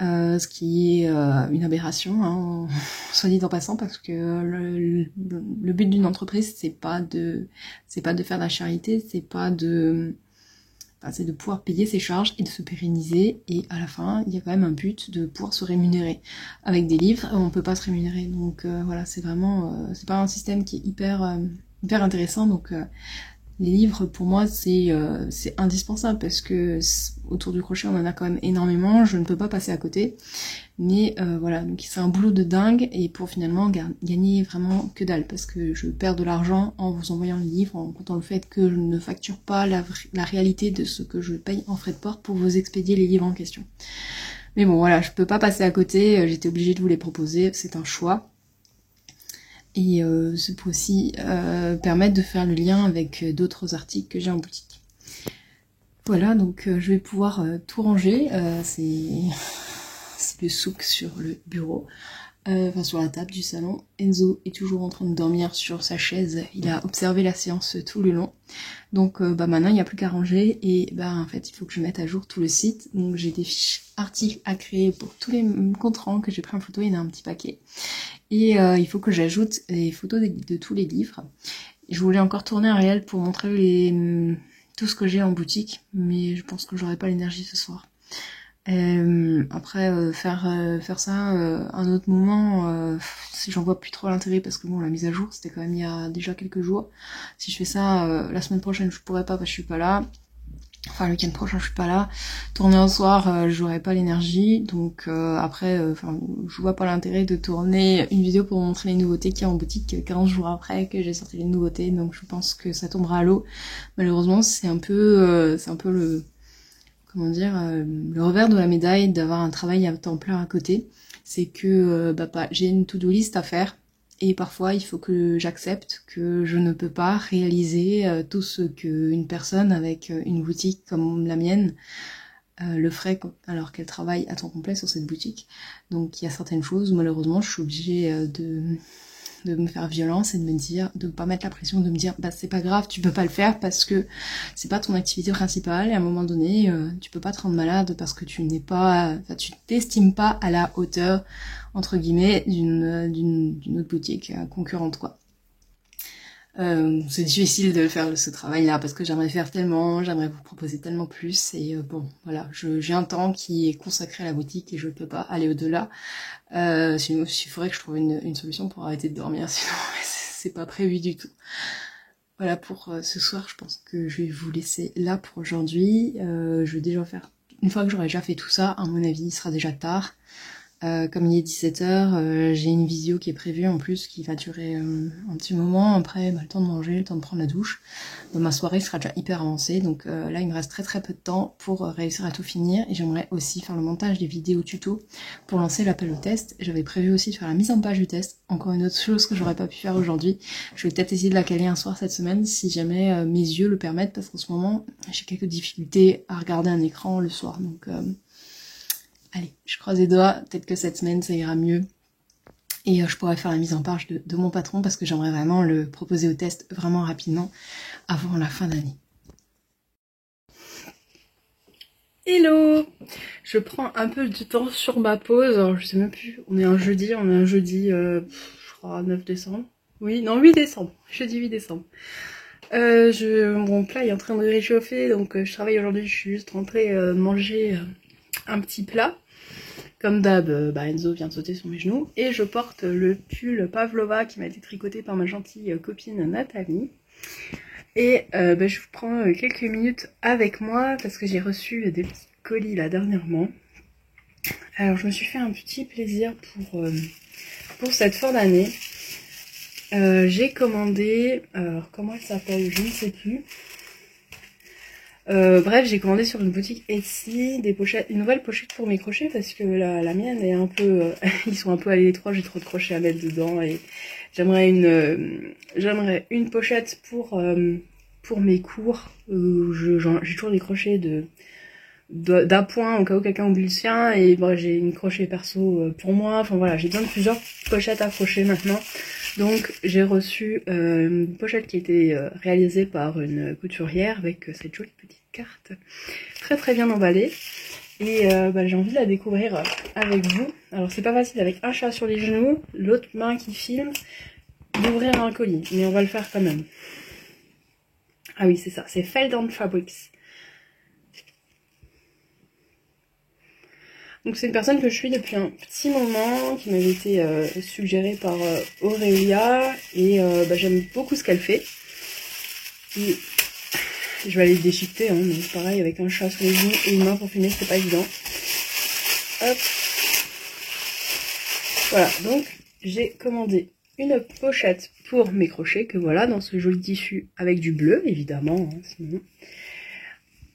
Ce qui est une aberration, hein, soit dit en passant, parce que le but d'une entreprise, c'est pas de faire de la charité, c'est de pouvoir payer ses charges et de se pérenniser, et à la fin, il y a quand même un but de pouvoir se rémunérer. Avec des livres, on peut pas se rémunérer, donc voilà, c'est vraiment, c'est pas un système qui est hyper intéressant, donc Les livres, pour moi, c'est indispensable parce que autour du crochet, on en a quand même énormément. Je ne peux pas passer à côté. Mais voilà, donc c'est un boulot de dingue et pour finalement gagner vraiment que dalle parce que je perds de l'argent en vous envoyant le livre, en comptant le fait que je ne facture pas la réalité de ce que je paye en frais de port pour vous expédier les livres en question. Mais bon, voilà, je peux pas passer à côté, j'étais obligée de vous les proposer, c'est un choix. Et ça peut aussi permettre de faire le lien avec d'autres articles que j'ai en boutique. Voilà, donc je vais pouvoir tout ranger, c'est le souk sur le bureau, enfin sur la table du salon. Enzo est toujours en train de dormir sur sa chaise, il a observé la séance tout le long. Donc maintenant il n'y a plus qu'à ranger et en fait il faut que je mette à jour tout le site. Donc j'ai des fiches articles à créer pour tous les comptes-rendus que j'ai pris en photo, il y en a un petit paquet. Et il faut que j'ajoute les photos de tous les livres. Je voulais encore tourner un réel pour montrer tout ce que j'ai en boutique, mais je pense que j'aurai pas l'énergie ce soir. Après faire ça un autre moment, si j'en vois plus trop l'intérêt parce que bon la mise à jour c'était quand même il y a déjà quelques jours. Si je fais ça la semaine prochaine je pourrais pas parce que je suis pas là. Enfin le week-end prochain je suis pas là. Tourner un soir j'aurais pas l'énergie donc après je vois pas l'intérêt de tourner une vidéo pour montrer les nouveautés qu'il y a en boutique 40 jours après que j'ai sorti les nouveautés, donc je pense que ça tombera à l'eau. Malheureusement c'est un peu le comment dire, le revers de la médaille d'avoir un travail à temps plein à côté, c'est que j'ai une to-do list à faire et parfois il faut que j'accepte que je ne peux pas réaliser tout ce qu'une personne avec une boutique comme la mienne le ferait alors qu'elle travaille à temps complet sur cette boutique. Donc il y a certaines choses où malheureusement je suis obligée de me faire violence et de me dire, de pas mettre la pression, de me dire c'est pas grave, tu peux pas le faire parce que c'est pas ton activité principale et à un moment donné tu peux pas te rendre malade parce que tu t'estimes pas à la hauteur entre guillemets d'une autre boutique concurrente quoi. C'est difficile de faire ce travail-là parce que j'aimerais faire tellement, j'aimerais vous proposer tellement plus et bon voilà, j'ai un temps qui est consacré à la boutique et je peux pas aller au-delà. Sinon il faudrait que je trouve une solution pour arrêter de dormir, sinon c'est pas prévu du tout. Voilà pour ce soir, je pense que je vais vous laisser là pour aujourd'hui. Je vais déjà faire, une fois que j'aurai déjà fait tout ça, à mon avis il sera déjà tard. Comme il est 17h, j'ai une visio qui est prévue en plus qui va durer un petit moment. Après, le temps de manger, le temps de prendre la douche. Donc, ma soirée sera déjà hyper avancée. Donc là, il me reste très peu de temps pour réussir à tout finir. Et j'aimerais aussi faire le montage des vidéos tuto pour lancer l'appel au test. J'avais prévu aussi de faire la mise en page du test. Encore une autre chose que j'aurais pas pu faire aujourd'hui. Je vais peut-être essayer de la caler un soir cette semaine si jamais mes yeux le permettent. Parce qu'en ce moment, j'ai quelques difficultés à regarder un écran le soir. Donc... allez, je croise les doigts, peut-être que cette semaine ça ira mieux. Et je pourrais faire la mise en page de mon patron parce que j'aimerais vraiment le proposer au test vraiment rapidement avant la fin d'année. Hello! Je prends un peu du temps sur ma pause, alors je sais même plus, on est un jeudi, je crois 9 décembre. Oui, non 8 décembre, jeudi 8 décembre. Mon plat est en train de réchauffer, donc je travaille aujourd'hui, je suis juste rentrée manger un petit plat. Comme d'hab, Enzo vient de sauter sur mes genoux. Et je porte le pull Pavlova qui m'a été tricoté par ma gentille copine Nathalie. Et je vous prends quelques minutes avec moi parce que j'ai reçu des petits colis là dernièrement. Alors je me suis fait un petit plaisir pour cette fin d'année. J'ai commandé, alors comment elle s'appelle, je ne sais plus. Bref, j'ai commandé sur une boutique Etsy des pochettes, une nouvelle pochette pour mes crochets parce que la mienne est un peu, ils sont un peu à l'étroit, j'ai trop de crochets à mettre dedans et j'aimerais une pochette pour mes cours. J'ai toujours des crochets d'appoint au cas où quelqu'un oublie le sien et j'ai une crochet perso pour moi. Enfin voilà, j'ai besoin de plusieurs pochettes à crocher maintenant. Donc j'ai reçu une pochette qui a été réalisée par une couturière avec cette jolie petite carte très bien emballée. Et j'ai envie de la découvrir avec vous. Alors c'est pas facile avec un chat sur les genoux, l'autre main qui filme, d'ouvrir un colis. Mais on va le faire quand même. Ah oui c'est ça, c'est Felden Fabrics. Donc c'est une personne que je suis depuis un petit moment, qui m'avait été suggérée par Aurélia, et j'aime beaucoup ce qu'elle fait. Et Je vais aller le déchiqueter, hein, donc pareil avec un chat sous les genoux et une main pour filmer, c'est pas évident. Hop. Voilà, donc j'ai commandé une pochette pour mes crochets, que voilà, dans ce joli tissu avec du bleu, évidemment, hein, sinon.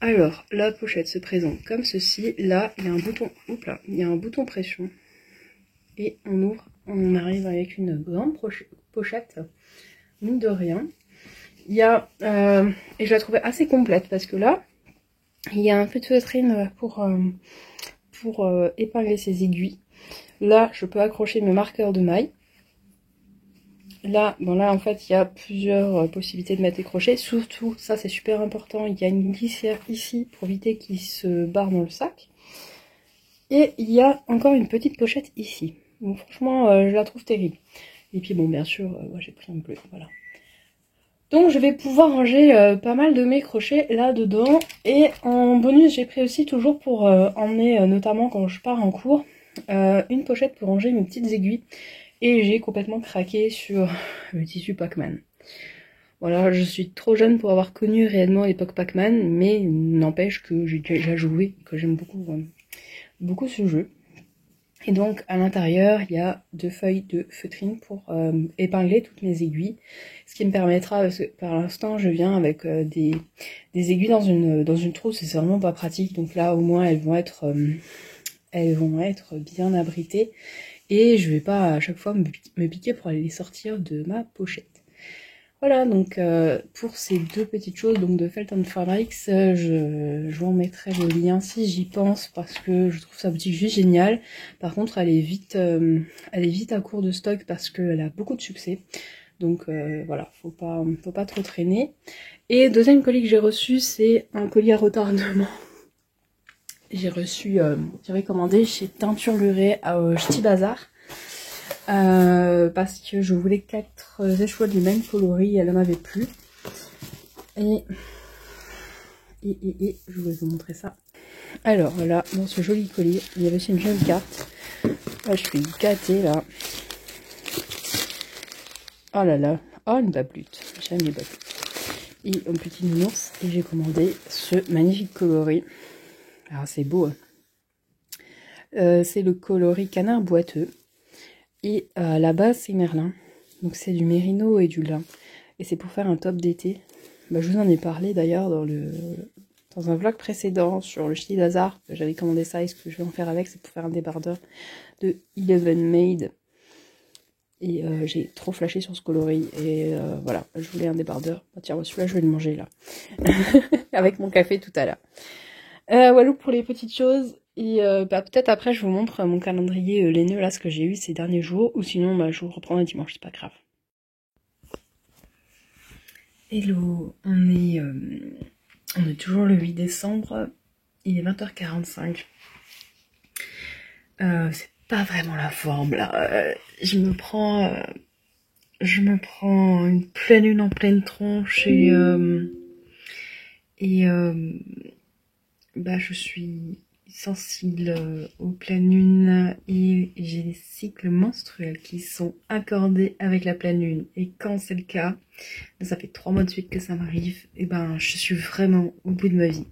Alors, la pochette se présente comme ceci. Là, il y a un bouton, oups là, il y a un bouton pression. Et on ouvre, on arrive avec une grande pochette, mine de rien. Il y a, et je la trouvais assez complète parce que là, il y a un peu de feutrine pour épingler ses aiguilles. Là, je peux accrocher mes marqueurs de mailles. Là, bon là en fait, il y a plusieurs possibilités de mettre les crochets. Surtout, ça c'est super important, il y a une glissière ici pour éviter qu'il se barre dans le sac. Et il y a encore une petite pochette ici. Donc franchement, je la trouve terrible. Et puis bon, bien sûr, moi j'ai pris un bleu, voilà. Donc je vais pouvoir ranger pas mal de mes crochets là-dedans. Et en bonus, j'ai pris aussi toujours pour emmener, notamment quand je pars en cours, une pochette pour ranger mes petites aiguilles. Et j'ai complètement craqué sur le tissu Pac-Man. Voilà, je suis trop jeune pour avoir connu réellement l'époque Pac-Man, mais n'empêche que j'ai déjà joué, que j'aime beaucoup ce jeu. Et donc à l'intérieur, il y a 2 feuilles de feutrine pour épingler toutes mes aiguilles. Ce qui me permettra, parce que par l'instant je viens avec des aiguilles dans une trousse et c'est vraiment pas pratique. Donc là au moins elles vont être bien abritées. Et je vais pas à chaque fois me piquer pour aller les sortir de ma pochette. Voilà, donc pour ces 2 petites choses, donc de Felton Fabrics, je vous en mettrai le lien si j'y pense, parce que je trouve sa boutique juste géniale. Par contre, elle est vite à court de stock parce qu'elle a beaucoup de succès. Donc voilà, faut pas trop traîner. Et deuxième colis que j'ai reçu, c'est un colis à retardement. J'avais commandé chez Teinture Lurée au Ch'ti Bazar. Parce que je voulais 4 échouages du même coloris, elle n'en avait plus. Et je vais vous montrer ça. Alors voilà, dans ce joli colis, il y avait aussi une jolie carte. Ah, je suis gâtée là. Oh là là, oh une bablute, j'aime les bablutes. Et un petit nounours, et j'ai commandé ce magnifique coloris. Alors c'est beau, hein. C'est le coloris canard boiteux. Et à la base c'est Merlin, donc c'est du mérino et du lin. Et c'est pour faire un top d'été. Bah, je vous en ai parlé d'ailleurs dans un vlog précédent sur le Ch'ti Bazar. J'avais commandé ça et ce que je vais en faire avec, c'est pour faire un débardeur de Eleven Made. Et j'ai trop flashé sur ce coloris. Et voilà, je voulais un débardeur. Bah, tiens, celui-là je vais le manger là. Avec mon café tout à l'heure. Voilà pour les petites choses. Et bah, peut-être après je vous montre mon calendrier les nœuds là, ce que j'ai eu ces derniers jours. Ou sinon bah, je vous reprends un dimanche, c'est pas grave. Hello, on est toujours le 8 décembre, il est 20h45. C'est pas vraiment la forme là. Je me prends une pleine lune en pleine tronche et bah je suis sensible aux pleines lunes et j'ai des cycles menstruels qui sont accordés avec la pleine lune. Et quand c'est le cas, ça fait 3 mois de suite que ça m'arrive, et ben je suis vraiment au bout de ma vie.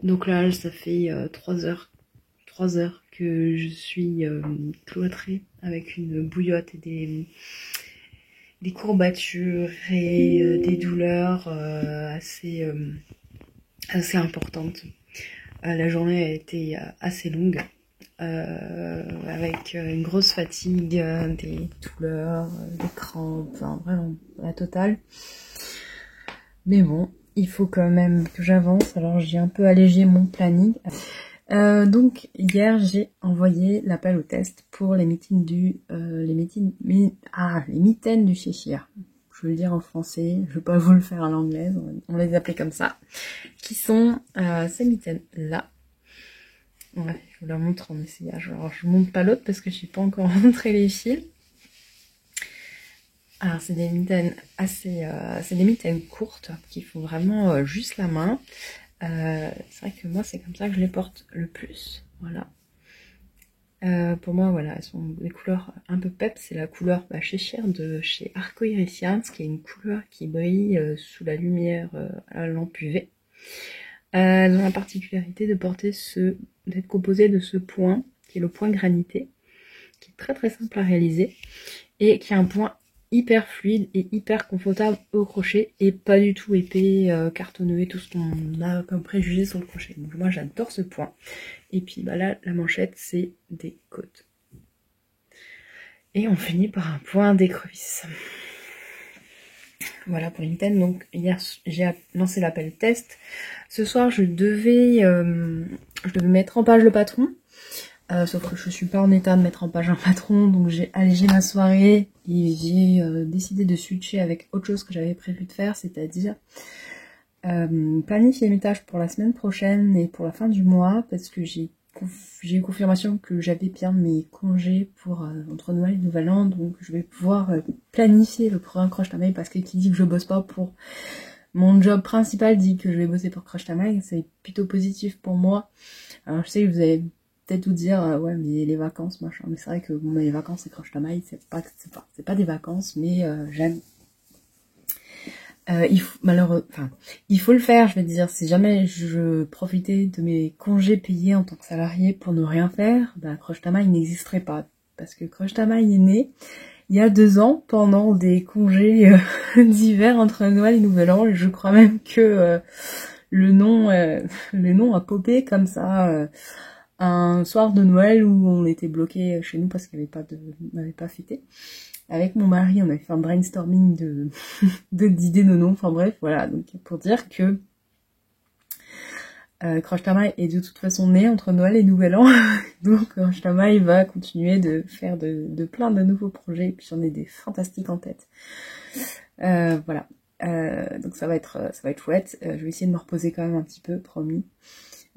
Donc là ça fait 3 heures que je suis cloîtrée avec une bouillotte et des courbatures et des douleurs assez importantes. La journée a été assez longue, avec une grosse fatigue, des douleurs, des crampes, enfin vraiment la totale. Mais bon, il faut quand même que j'avance, alors j'ai un peu allégé mon planning. Donc hier j'ai envoyé l'appel au test pour les mitaines du Cheshire. Je vais le dire en français, je vais pas vous le faire en anglais, on les appelait comme ça. Qui sont ces mitaines là. Ouais, je vous la montre en essayage. Alors je montre pas l'autre parce que je n'ai pas encore montré les fils. Alors c'est des mitaines c'est des mitaines courtes qui font vraiment juste la main. C'est vrai que moi c'est comme ça que je les porte le plus. Voilà. Pour moi voilà, elles sont des couleurs un peu pep. C'est la couleur Cheshire de chez Arco Iris Yarns, qui est une couleur qui brille sous la lumière à la lampe UV. Elles ont la particularité de porter d'être composées de ce point, qui est le point granité, qui est très très simple à réaliser, et qui est un point hyper fluide et hyper confortable au crochet, et pas du tout épais, cartonneux, tout ce qu'on a comme préjugé sur le crochet. Donc moi j'adore ce point. Et puis bah là, la manchette, c'est des côtes. Et on finit par un point d'écrevisse. Voilà pour une mitaine. Donc hier, j'ai lancé l'appel test. Ce soir, je devais mettre en page le patron. Sauf que je suis pas en état de mettre en page un patron. Donc j'ai allégé ma soirée. Et j'ai décidé de switcher avec autre chose que j'avais prévu de faire. C'est-à-dire planifier mes tâches pour la semaine prochaine et pour la fin du mois. Parce que j'ai eu confirmation que j'avais bien mes congés pour entre Noël et Nouvel An, donc je vais pouvoir planifier le programme Croche ta maille, parce que qui dit que je bosse pas pour mon job principal dit que je vais bosser pour Croche ta maille, c'est plutôt positif pour moi. Alors je sais que vous allez peut-être vous dire ouais mais les vacances machin, mais c'est vrai que bon, les vacances et Croche ta maille c'est pas des vacances, mais j'aime. Il faut le faire, je vais dire. Si jamais je profitais de mes congés payés en tant que salarié pour ne rien faire, bah Croche ta maille n'existerait pas. Parce que Croche ta maille est né il y a 2 ans, pendant des congés d'hiver entre Noël et Nouvel An. Et je crois même que le nom a popé comme ça un soir de Noël où on était bloqué chez nous parce qu'on n'avait pas fêté. Avec mon mari, on avait fait un brainstorming d'idées de noms. Enfin bref, voilà. Donc pour dire que Croche ta maille est de toute façon né entre Noël et Nouvel An. Donc Croche ta maille va continuer de faire de plein de nouveaux projets. Et puis j'en ai des fantastiques en tête. Voilà. Donc ça va être chouette. Je vais essayer de me reposer quand même un petit peu, promis.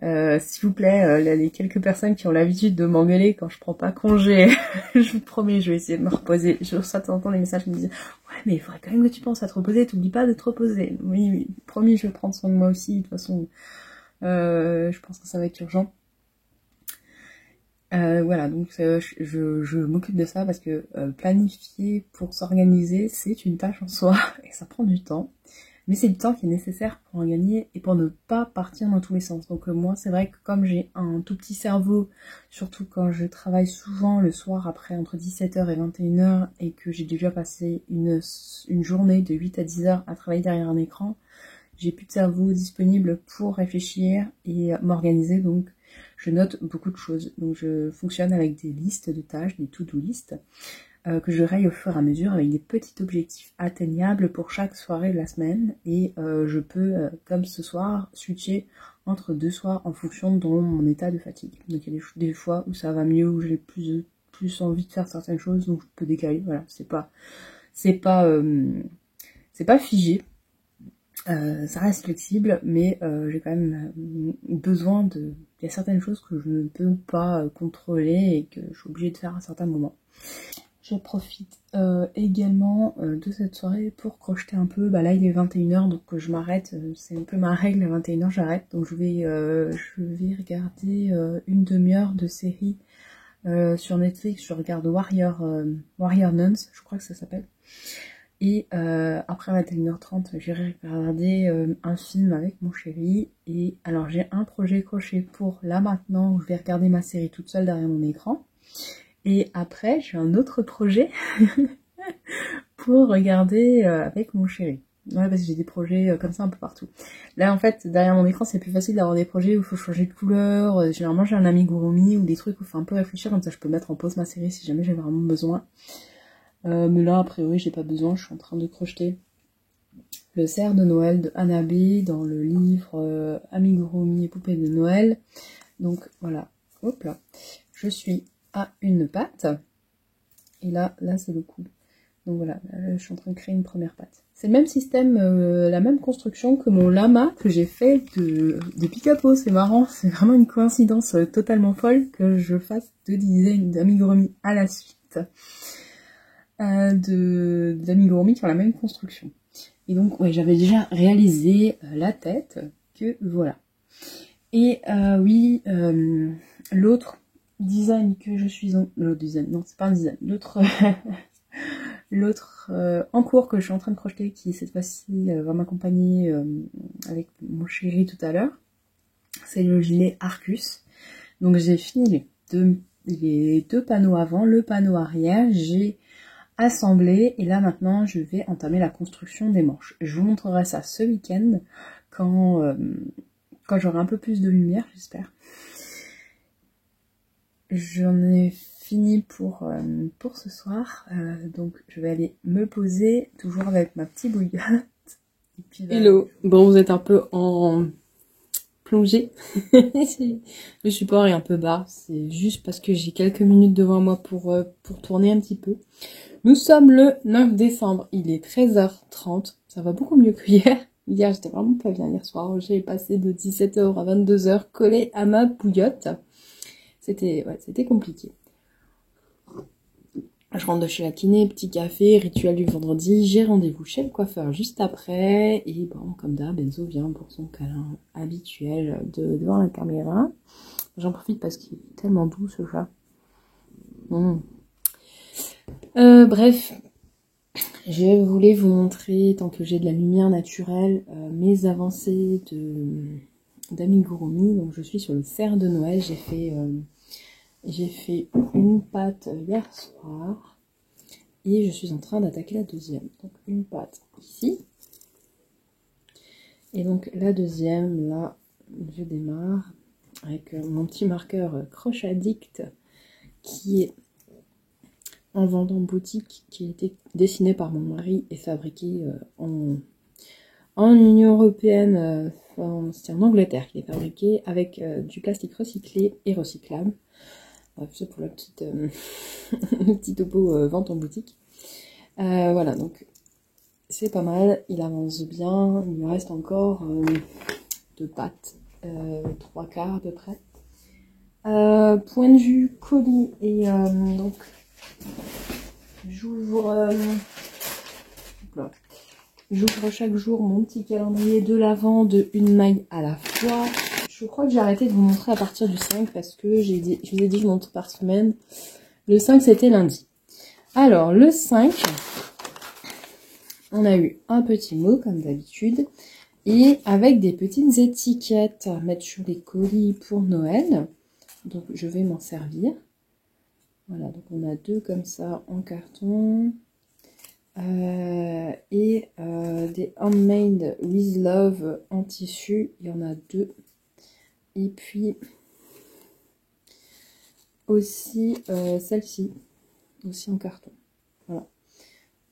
S'il vous plaît, les quelques personnes qui ont l'habitude de m'engueuler quand je prends pas congé, je vous promets, je vais essayer de me reposer. Je reçois de temps en temps les messages qui me disent ouais mais il faudrait quand même que tu penses à te reposer, t'oublies pas de te reposer. Oui, promis, je vais prendre soin de moi aussi. De toute façon, je pense que ça va être urgent. Voilà, donc je m'occupe de ça parce que planifier pour s'organiser, c'est une tâche en soi et ça prend du temps. Mais c'est du temps qui est nécessaire pour en gagner et pour ne pas partir dans tous les sens. Donc moi, c'est vrai que comme j'ai un tout petit cerveau, surtout quand je travaille souvent le soir après entre 17h et 21h et que j'ai déjà passé une journée de 8 à 10h à travailler derrière un écran, j'ai plus de cerveau disponible pour réfléchir et m'organiser. Donc je note beaucoup de choses. Donc je fonctionne avec des listes de tâches, des to-do list, que je raye au fur et à mesure avec des petits objectifs atteignables pour chaque soirée de la semaine. Et je peux, comme ce soir, switcher entre 2 soirs en fonction de mon état de fatigue. Donc il y a des fois où ça va mieux, où j'ai plus envie de faire certaines choses, donc je peux décaler. Voilà, c'est pas figé. Ça reste flexible, mais j'ai quand même besoin il y a certaines choses que je ne peux pas contrôler et que je suis obligée de faire à certains moments. Je profite également de cette soirée pour crocheter un peu. Bah là il est 21h, donc je m'arrête, c'est un peu ma règle, à 21h j'arrête. Donc je vais regarder une demi-heure de série sur Netflix. Je regarde Warrior Nuns, je crois que ça s'appelle. Et après 21h30, j'irai regarder un film avec mon chéri. Et alors j'ai un projet crochet pour là maintenant où je vais regarder ma série toute seule derrière mon écran. Et après j'ai un autre projet pour regarder avec mon chéri. Ouais, parce que j'ai des projets comme ça un peu partout. Là en fait derrière mon écran c'est plus facile d'avoir des projets où il faut changer de couleur. Généralement j'ai un amigurumi ou des trucs où il faut un peu réfléchir, comme ça je peux mettre en pause ma série si jamais j'ai vraiment besoin. Mais là, a priori, j'ai pas besoin. Je suis en train de crocheter le cerf de Noël de Hanabi dans le livre Amigurumi et poupées de Noël. Donc voilà, hop là. Je suis à une patte. Et là c'est le coup. Donc voilà, là, je suis en train de créer une première patte. C'est le même système, la même construction que mon lama que j'ai fait de Picapo. C'est marrant, c'est vraiment une coïncidence totalement folle que je fasse 2 dizaines d'amigurumi à la suite. D'amigurumi qui ont la même construction. Et donc ouais, j'avais déjà réalisé la tête, que voilà. Et oui, l'autre design que je suis en... L'autre design, non c'est pas un design, l'autre en cours que je suis en train de crocheter, qui cette fois-ci va m'accompagner avec mon chéri tout à l'heure. C'est le gilet Arcus. Donc j'ai fini les deux panneaux avant, le panneau arrière, j'ai assemblé et là maintenant je vais entamer la construction des manches. Je vous montrerai ça ce week-end quand j'aurai un peu plus de lumière, j'espère. J'en ai fini pour ce soir, donc je vais aller me poser, toujours avec ma petite bouillotte. Et puis, Hello, bon vous êtes un peu en plongée, le support est un peu bas, c'est juste parce que j'ai quelques minutes devant moi pour tourner un petit peu. Nous sommes le 9 décembre, il est 13h30, ça va beaucoup mieux que hier. Hier j'étais vraiment pas bien, hier soir j'ai passé de 17h à 22h collée à ma bouillotte. C'était compliqué. Je rentre de chez la kiné, petit café, rituel du vendredi, j'ai rendez-vous chez le coiffeur juste après, et bon, comme d'hab, Enzo vient pour son câlin habituel devant la caméra. J'en profite parce qu'il est tellement doux ce chat. Bref, je voulais vous montrer, tant que j'ai de la lumière naturelle, mes avancées d'amigurumi. Donc je suis sur le cerf de Noël, j'ai fait une pâte hier soir. Et je suis en train d'attaquer la deuxième. Donc une pâte ici. Et donc la deuxième, là, je démarre avec mon petit marqueur Croche Addict qui est en vente en boutique, qui a été dessiné par mon mari et fabriqué en Union Européenne, c'est en Angleterre qu'il est fabriqué avec du plastique recyclé et recyclable. Bref, c'est pour la petite le petit topo vente en boutique. Voilà, donc c'est pas mal, il avance bien, il me reste encore 2 pâtes, 3 quarts à peu près. Point de vue colis, et donc j'ouvre chaque jour mon petit calendrier de l'Avent de une maille à la fois. Je crois que j'ai arrêté de vous montrer à partir du 5 parce que je vous ai dit que je montre par semaine. Le 5 c'était lundi. Alors le 5, on a eu un petit mot comme d'habitude et avec des petites étiquettes à mettre sur les colis pour Noël. Donc je vais m'en servir. Voilà, donc on a 2 comme ça en carton. Et des Handmade with Love en tissu, il y en a 2. Et puis aussi celle-ci, aussi en carton. Voilà.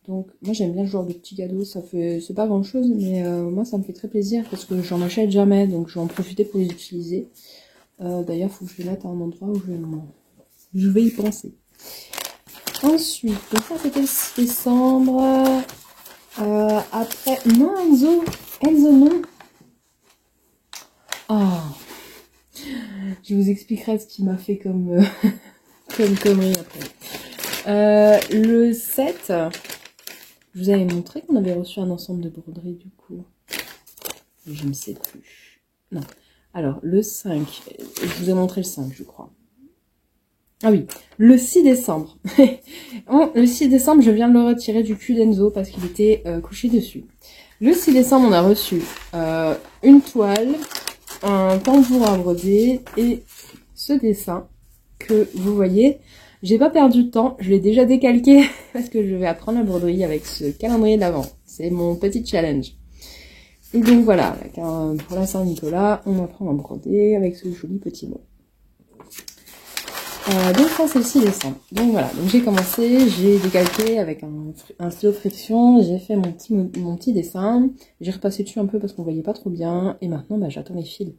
Donc moi j'aime bien ce genre de petits cadeaux, c'est pas grand chose, mais moi ça me fait très plaisir parce que j'en achète jamais, donc je vais en profiter pour les utiliser. D'ailleurs il faut que je les mette à un endroit où je vais y penser. Ensuite, donc ça c'était le 6 décembre. Après, non Enzo non. Ah, je vous expliquerai ce qui m'a fait comme connerie après. Le 7, je vous avais montré qu'on avait reçu un ensemble de broderies du coup. Je ne sais plus. Non. Alors, le 5, je vous ai montré le 5, je crois. Ah oui, le 6 décembre. Le 6 décembre, je viens de le retirer du cul d'Enzo parce qu'il était couché dessus. Le 6 décembre, on a reçu une toile, un tambour à broder et ce dessin que vous voyez. J'ai pas perdu de temps, je l'ai déjà décalqué parce que je vais apprendre la broderie avec ce calendrier de l'Avent. C'est mon petit challenge. Et donc voilà, pour la Saint-Nicolas, on apprend à broder avec ce joli petit mot. Donc ça c'est le 6 décembre. Donc voilà, donc j'ai commencé, j'ai décalqué avec un stylo friction, j'ai fait mon petit dessin, j'ai repassé dessus un peu parce qu'on voyait pas trop bien, et maintenant bah, j'attends les fils.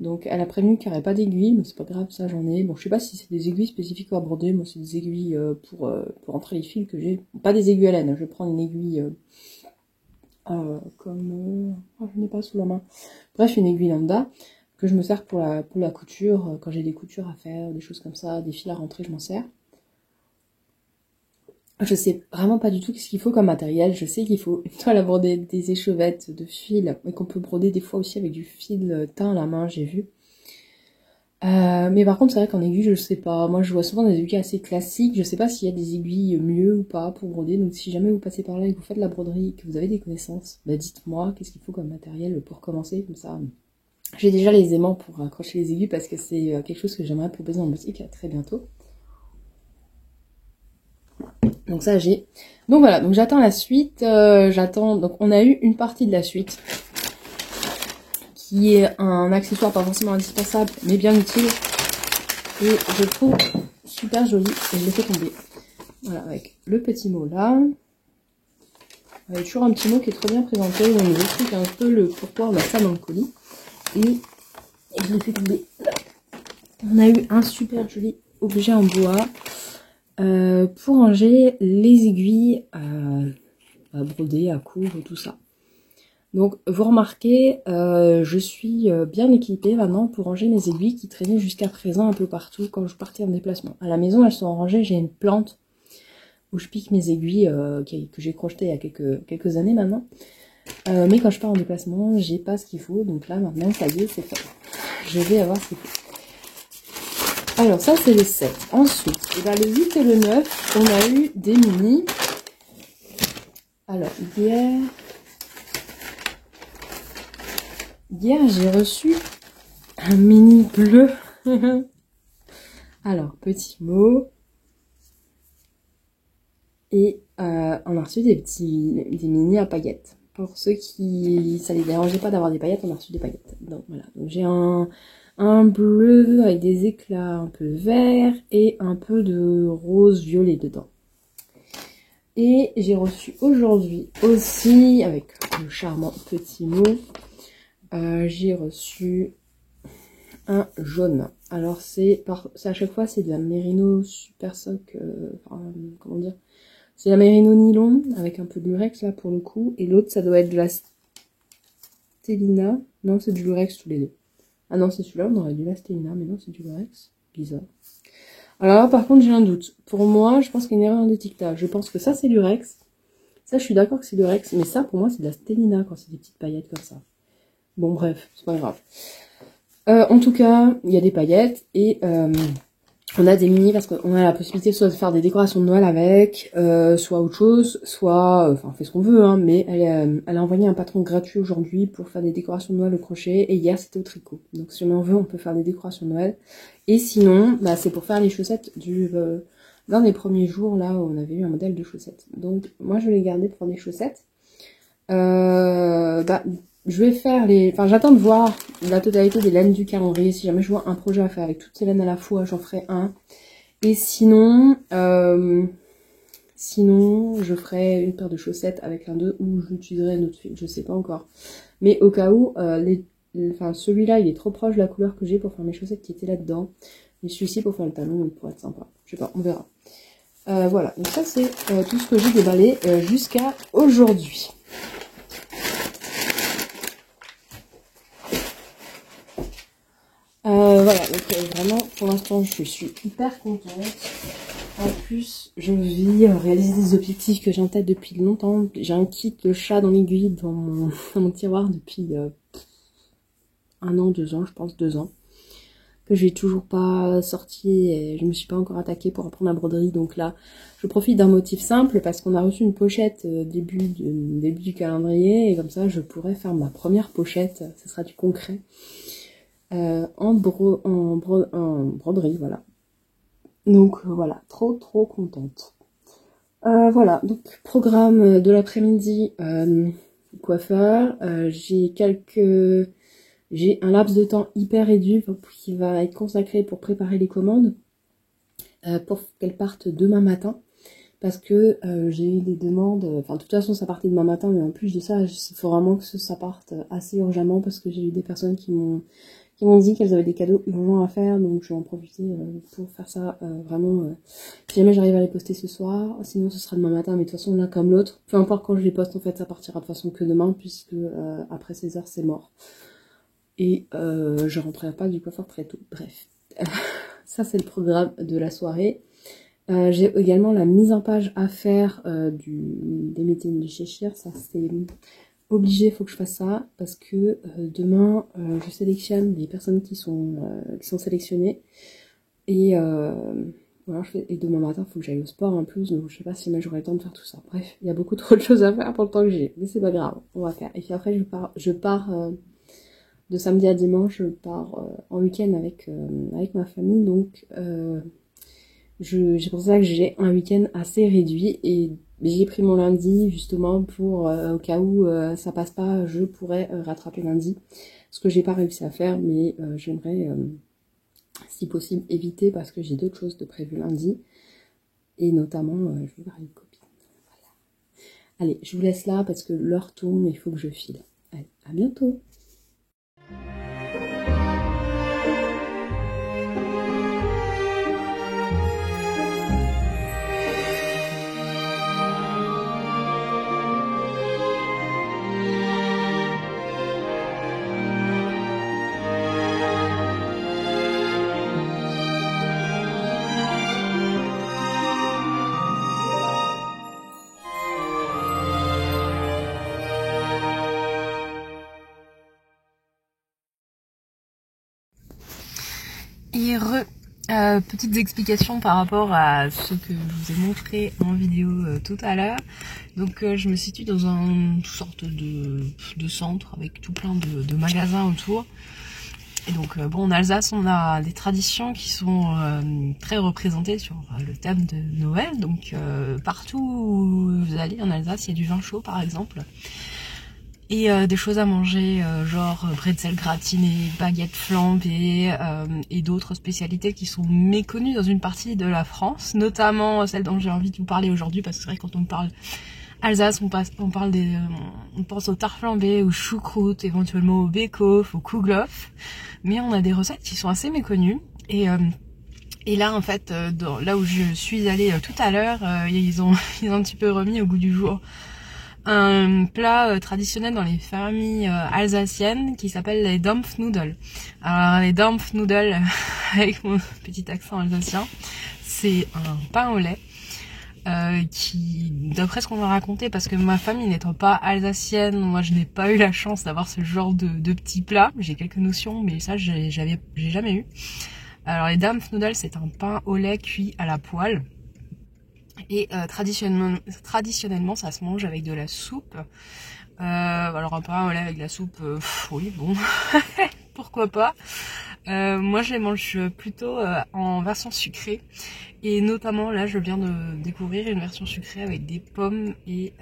Donc elle a prévenu qu'il n'y aurait pas d'aiguilles, mais c'est pas grave, ça j'en ai. Bon je sais pas si c'est des aiguilles spécifiques à broder, moi c'est des aiguilles pour entrer les fils que j'ai. Pas des aiguilles à laine, je vais prendre une aiguille comme... je n'ai pas sous la main. Bref, une aiguille lambda que je me sers pour la couture, quand j'ai des coutures à faire, des choses comme ça, des fils à rentrer, je m'en sers. Je sais vraiment pas du tout ce qu'il faut comme matériel. Je sais qu'il faut une toile à broder, des échevettes de fil, et qu'on peut broder des fois aussi avec du fil teint à la main, j'ai vu. Mais par contre, c'est vrai qu'en aiguille, je sais pas. Moi, je vois souvent des aiguilles assez classiques. Je sais pas s'il y a des aiguilles mieux ou pas pour broder. Donc, si jamais vous passez par là et que vous faites de la broderie, que vous avez des connaissances, bah dites-moi qu'est-ce qu'il faut comme matériel pour commencer. Comme ça, j'ai déjà les aimants pour accrocher les aiguilles parce que c'est quelque chose que j'aimerais proposer en boutique très bientôt. Donc ça, j'ai. Donc voilà. Donc j'attends la suite. J'attends. Donc on a eu une partie de la suite qui est un accessoire pas forcément indispensable, mais bien utile. Et je trouve super joli et je l'ai fait tomber. Voilà, avec le petit mot là. Avec toujours un petit mot qui est trop bien présenté. On nous explique un peu le pourquoi on a ça dans le colis. Et je l'ai fait tomber. On a eu un super joli objet en bois pour ranger les aiguilles à broder, à coudre, tout ça. Donc vous remarquez, je suis bien équipée maintenant pour ranger mes aiguilles qui traînaient jusqu'à présent un peu partout quand je partais en déplacement. À la maison, elles sont rangées, j'ai une plante où je pique mes aiguilles que j'ai crochetées il y a quelques années maintenant. Mais quand je pars en déplacement, j'ai pas ce qu'il faut, donc là maintenant ça y est, c'est fait. Je vais avoir ce qu'il faut. Alors ça c'est le 7. Ensuite, le 8 et le 9, on a eu des mini. Alors hier j'ai reçu un mini bleu. Alors, petit mot. Et on a reçu des mini à paillettes. Pour ceux qui ça les dérangeait pas d'avoir des paillettes, on a reçu des paillettes. Donc voilà. Donc j'ai un bleu avec des éclats un peu verts et un peu de rose violet dedans. Et j'ai reçu aujourd'hui aussi, avec le charmant petit mot, j'ai reçu un jaune. Alors c'est à chaque fois c'est de la Merino Super Sock, comment dire, c'est la Merino nylon avec un peu de lurex là pour le coup, et l'autre ça doit être de la Stellina. Non, c'est du lurex tous les deux. Ah non, c'est celui-là, on aurait dû la Stellina, mais non, c'est du lurex. Bizarre. Alors là, par contre, j'ai un doute. Pour moi, je pense qu'il y a une erreur d'étiquetage. Je pense que ça, c'est lurex. Ça, je suis d'accord que c'est lurex, mais ça, pour moi, c'est de la Stellina quand c'est des petites paillettes comme ça. Bon, bref, c'est pas grave. En tout cas, il y a des paillettes et on a des mini parce qu'on a la possibilité soit de faire des décorations de Noël avec, soit autre chose, soit, enfin, on fait ce qu'on veut, hein, mais elle a envoyé un patron gratuit aujourd'hui pour faire des décorations de Noël au crochet, et hier c'était au tricot. Donc si on veut, on peut faire des décorations de Noël. Et sinon, bah, c'est pour faire les chaussettes d'un des premiers jours là où on avait eu un modèle de chaussettes. Donc moi je vais les garder pour des chaussettes. Je vais faire enfin j'attends de voir la totalité des laines du calendrier. Si jamais je vois un projet à faire avec toutes ces laines à la fois, j'en ferai un. Et sinon, je ferai une paire de chaussettes avec l'un d'eux, ou j'utiliserai un autre fil, je sais pas encore. Mais au cas où, celui-là il est trop proche de la couleur que j'ai pour faire mes chaussettes qui étaient là-dedans. Mais celui-ci pour faire le talon, il pourrait être sympa. Je sais pas, on verra. Voilà, donc ça c'est tout ce que j'ai déballé jusqu'à aujourd'hui. Voilà, donc vraiment pour l'instant je suis hyper contente. En plus je vis réaliser des objectifs que j'ai en tête depuis longtemps. J'ai un kit de chat dans l'aiguille dans mon tiroir depuis 1 an, 2 ans, je pense 2 ans, que j'ai toujours pas sorti et je me suis pas encore attaquée pour apprendre la broderie. Donc là je profite d'un motif simple parce qu'on a reçu une pochette début du calendrier, et comme ça je pourrais faire ma première pochette, ce sera du concret. En broderie, voilà. Donc voilà, trop contente. Voilà, donc programme de l'après-midi, coiffeur. J'ai un laps de temps hyper réduit qui va être consacré pour préparer les commandes, pour qu'elles partent demain matin. Parce que j'ai eu des demandes, enfin de toute façon ça partait demain matin, mais en plus de ça, il faut vraiment que ça parte assez urgemment, parce que j'ai eu des personnes qui m'ont dit qu'elles avaient des cadeaux urgents à faire, donc je vais en profiter pour faire ça vraiment. Si jamais j'arrive à les poster ce soir, sinon ce sera demain matin, mais de toute façon l'un comme l'autre, peu importe quand je les poste, en fait ça partira de toute façon que demain, puisque après 16h c'est mort. Et je rentrerai pas du coiffeur très tôt, bref. Ça c'est le programme de la soirée. J'ai également la mise en page à faire des meetings du Cheshire, ça c'est obligé, il faut que je fasse ça, parce que demain, je sélectionne les personnes qui sont sélectionnées. Et voilà, et demain matin, il faut que j'aille au sport en plus, donc je sais pas si j'aurai le temps de faire tout ça. Bref, il y a beaucoup trop de choses à faire pour le temps que j'ai, mais c'est pas grave, on va faire. Et puis après, je pars de samedi à dimanche, je pars en week-end avec ma famille, donc c'est pour ça que j'ai un week-end assez réduit, et j'ai pris mon lundi justement pour, au cas où ça passe pas, je pourrais rattraper lundi, ce que j'ai pas réussi à faire, mais j'aimerais... si possible éviter, parce que j'ai d'autres choses de prévues lundi, et notamment je vais voir une copine. Voilà. Allez, je vous laisse là parce que l'heure tourne et il faut que je file. Allez, à bientôt. Petites explications par rapport à ce que je vous ai montré en vidéo tout à l'heure. Donc je me situe dans une sorte de centre avec tout plein de magasins autour. Et donc bon, en Alsace, on a des traditions qui sont très représentées sur le thème de Noël. Donc partout où vous allez en Alsace, il y a du vin chaud par exemple. Et des choses à manger, genre bretzel gratiné, baguettes flambées et d'autres spécialités qui sont méconnues dans une partie de la France, notamment celle dont j'ai envie de vous parler aujourd'hui, parce que c'est vrai que quand on parle Alsace, on pense au tarte flambé, au choucroute, éventuellement au bake-off, au kouglof, mais on a des recettes qui sont assez méconnues. Et là en fait, là où je suis allée tout à l'heure, ils ont un petit peu remis au goût du jour un plat traditionnel dans les familles alsaciennes qui s'appelle les Dampfnudeln. Alors les Dampfnudeln, avec mon petit accent alsacien, c'est un pain au lait qui, d'après ce qu'on m'a raconté, parce que ma famille n'étant pas alsacienne, moi je n'ai pas eu la chance d'avoir ce genre de petits plats. J'ai quelques notions, mais ça j'ai jamais eu. Alors les Dampfnudeln, c'est un pain au lait cuit à la poêle. Et traditionnellement, ça se mange avec de la soupe. Alors un pain au lait avec de la soupe, oui, bon, pourquoi pas. Moi, je les mange plutôt en version sucrée. Et notamment, là, je viens de découvrir une version sucrée avec des pommes et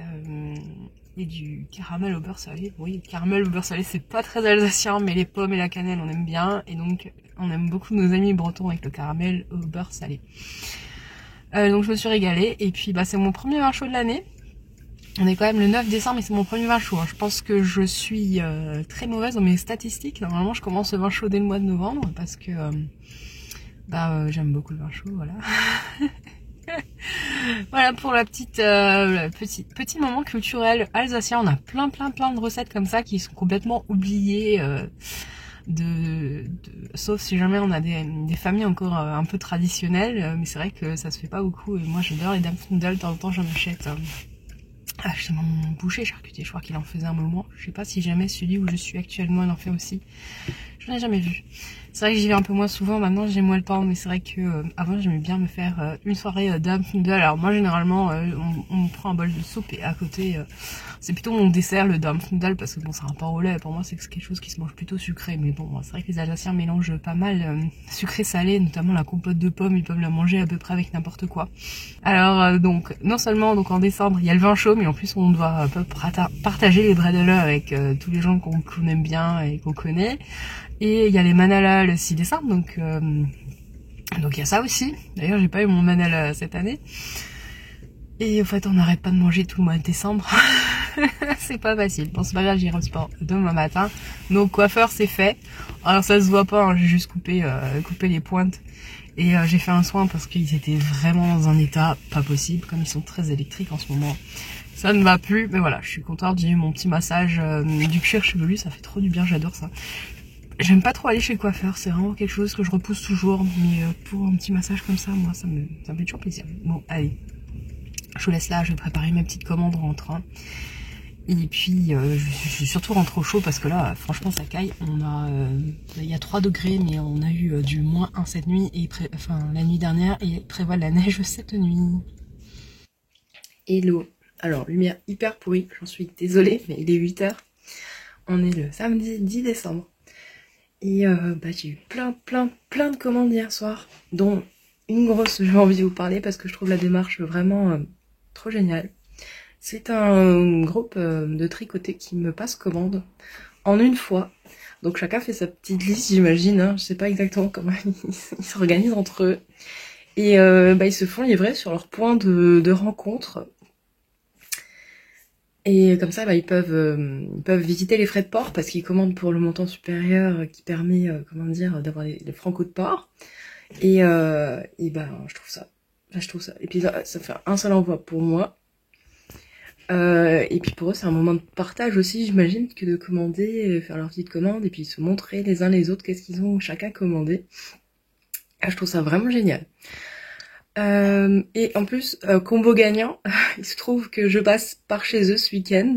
du caramel au beurre salé. Oui, caramel au beurre salé, c'est pas très alsacien, mais les pommes et la cannelle, on aime bien. Et donc, on aime beaucoup nos amis bretons avec le caramel au beurre salé. Donc je me suis régalée, et puis bah c'est mon premier vin chaud de l'année. On est quand même le 9 décembre et c'est mon premier vin chaud. Je pense que je suis très mauvaise dans mes statistiques. Normalement je commence le vin chaud dès le mois de novembre parce que j'aime beaucoup le vin chaud, voilà. Voilà pour la petit moment culturel alsacien. On a plein de recettes comme ça qui sont complètement oubliées. Sauf si jamais on a des familles encore un peu traditionnelles, mais c'est vrai que ça se fait pas beaucoup, et moi j'adore les Dampfnudeln. De temps en temps j'en achète. Justement mon boucher charcutier, je crois qu'il en faisait un moment, je sais pas si jamais celui où je suis actuellement il en fait aussi, je n'en ai jamais vu. C'est vrai que j'y vais un peu moins souvent, maintenant j'ai moins le temps, mais c'est vrai que avant j'aimais bien me faire une soirée Dampfnudeln. Alors moi généralement on prend un bol de soupe et à côté c'est plutôt mon dessert, le Dampfnudeln, parce que bon c'est un pain au lait, pour moi c'est quelque chose qui se mange plutôt sucré, mais bon c'est vrai que les Alsaciens mélangent pas mal sucré-salé, notamment la compote de pommes, ils peuvent la manger à peu près avec n'importe quoi. Alors donc non seulement donc en décembre il y a le vin chaud, mais en plus on doit partager les bredelen avec tous les gens qu'on aime bien et qu'on connaît. Et il y a les manala le 6 décembre, donc il y a ça aussi. D'ailleurs j'ai pas eu mon manala cette année. Et en fait on n'arrête pas de manger tout le mois de décembre. C'est pas facile. Bon c'est pas grave, j'irai au sport demain matin. Donc coiffeur c'est fait. Alors ça se voit pas, hein, j'ai juste coupé les pointes. Et j'ai fait un soin parce qu'ils étaient vraiment dans un état pas possible, comme ils sont très électriques en ce moment. Ça ne va plus, mais voilà, je suis contente, j'ai eu mon petit massage du cuir chevelu, ça fait trop du bien, j'adore ça. J'aime pas trop aller chez le coiffeur, c'est vraiment quelque chose que je repousse toujours, mais pour un petit massage comme ça, moi ça me fait toujours plaisir. Bon, allez, je vous laisse là, je vais préparer ma petite commande en rentrant. Et puis je suis surtout rentrée au chaud parce que là franchement ça caille. On a il y a 3 degrés mais on a eu du -1 cette nuit et enfin la nuit dernière et prévoit de la neige cette nuit. Hello. Alors lumière hyper pourrie, j'en suis désolée mais il est 8 h. On est le samedi 10 décembre. Et j'ai eu plein de commandes hier soir, dont une grosse, j'ai envie de vous parler parce que je trouve la démarche vraiment trop géniale. C'est un groupe de tricotés qui me passe commande en une fois. Donc chacun fait sa petite liste, j'imagine. Hein. Je sais pas exactement comment ils s'organisent entre eux. Et ils se font livrer sur leur point de rencontre. Et comme ça, ils peuvent visiter les frais de port parce qu'ils commandent pour le montant supérieur qui permet, d'avoir les francos de port. Et je trouve ça. Et puis ça fait un seul envoi pour moi. Et puis pour eux, c'est un moment de partage aussi, j'imagine, que de commander, faire leur petite commande et puis se montrer les uns les autres qu'est-ce qu'ils ont chacun commandé. Je trouve ça vraiment génial. Et en plus, combo gagnant, il se trouve que je passe par chez eux ce week-end.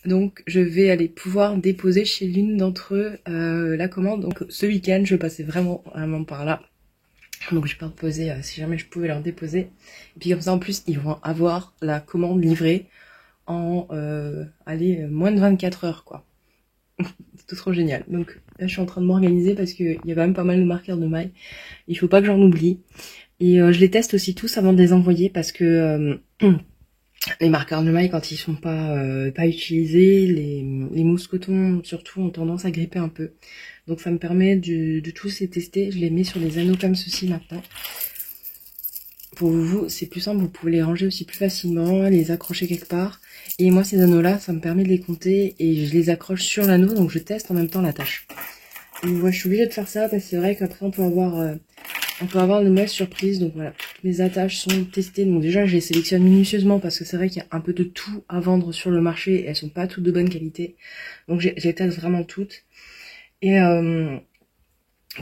Donc je vais aller pouvoir déposer chez l'une d'entre eux la commande. Donc ce week-end, je passais vraiment par là. Donc je peux reposer si jamais je pouvais leur déposer. Et puis comme ça en plus, ils vont avoir la commande livrée en moins de 24 heures quoi. C'est trop génial. Donc là je suis en train de m'organiser parce qu'il y a quand même pas mal de marqueurs de mailles. Il faut pas que j'en oublie. Et je les teste aussi tous avant de les envoyer parce que les marqueurs de mailles quand ils sont pas utilisés, les mousses coton surtout ont tendance à gripper un peu. Donc ça me permet de tous les tester. Je les mets sur des anneaux comme ceci maintenant. Pour vous, c'est plus simple, vous pouvez les ranger aussi plus facilement, les accrocher quelque part. Et moi, ces anneaux-là, ça me permet de les compter et je les accroche sur l'anneau, donc je teste en même temps la tâche. Et moi, je suis obligée de faire ça parce que c'est vrai qu'après, on peut avoir de mauvaises surprises. Donc voilà, mes attaches sont testées. Donc déjà, je les sélectionne minutieusement parce que c'est vrai qu'il y a un peu de tout à vendre sur le marché et elles sont pas toutes de bonne qualité. Donc je les teste vraiment toutes. Et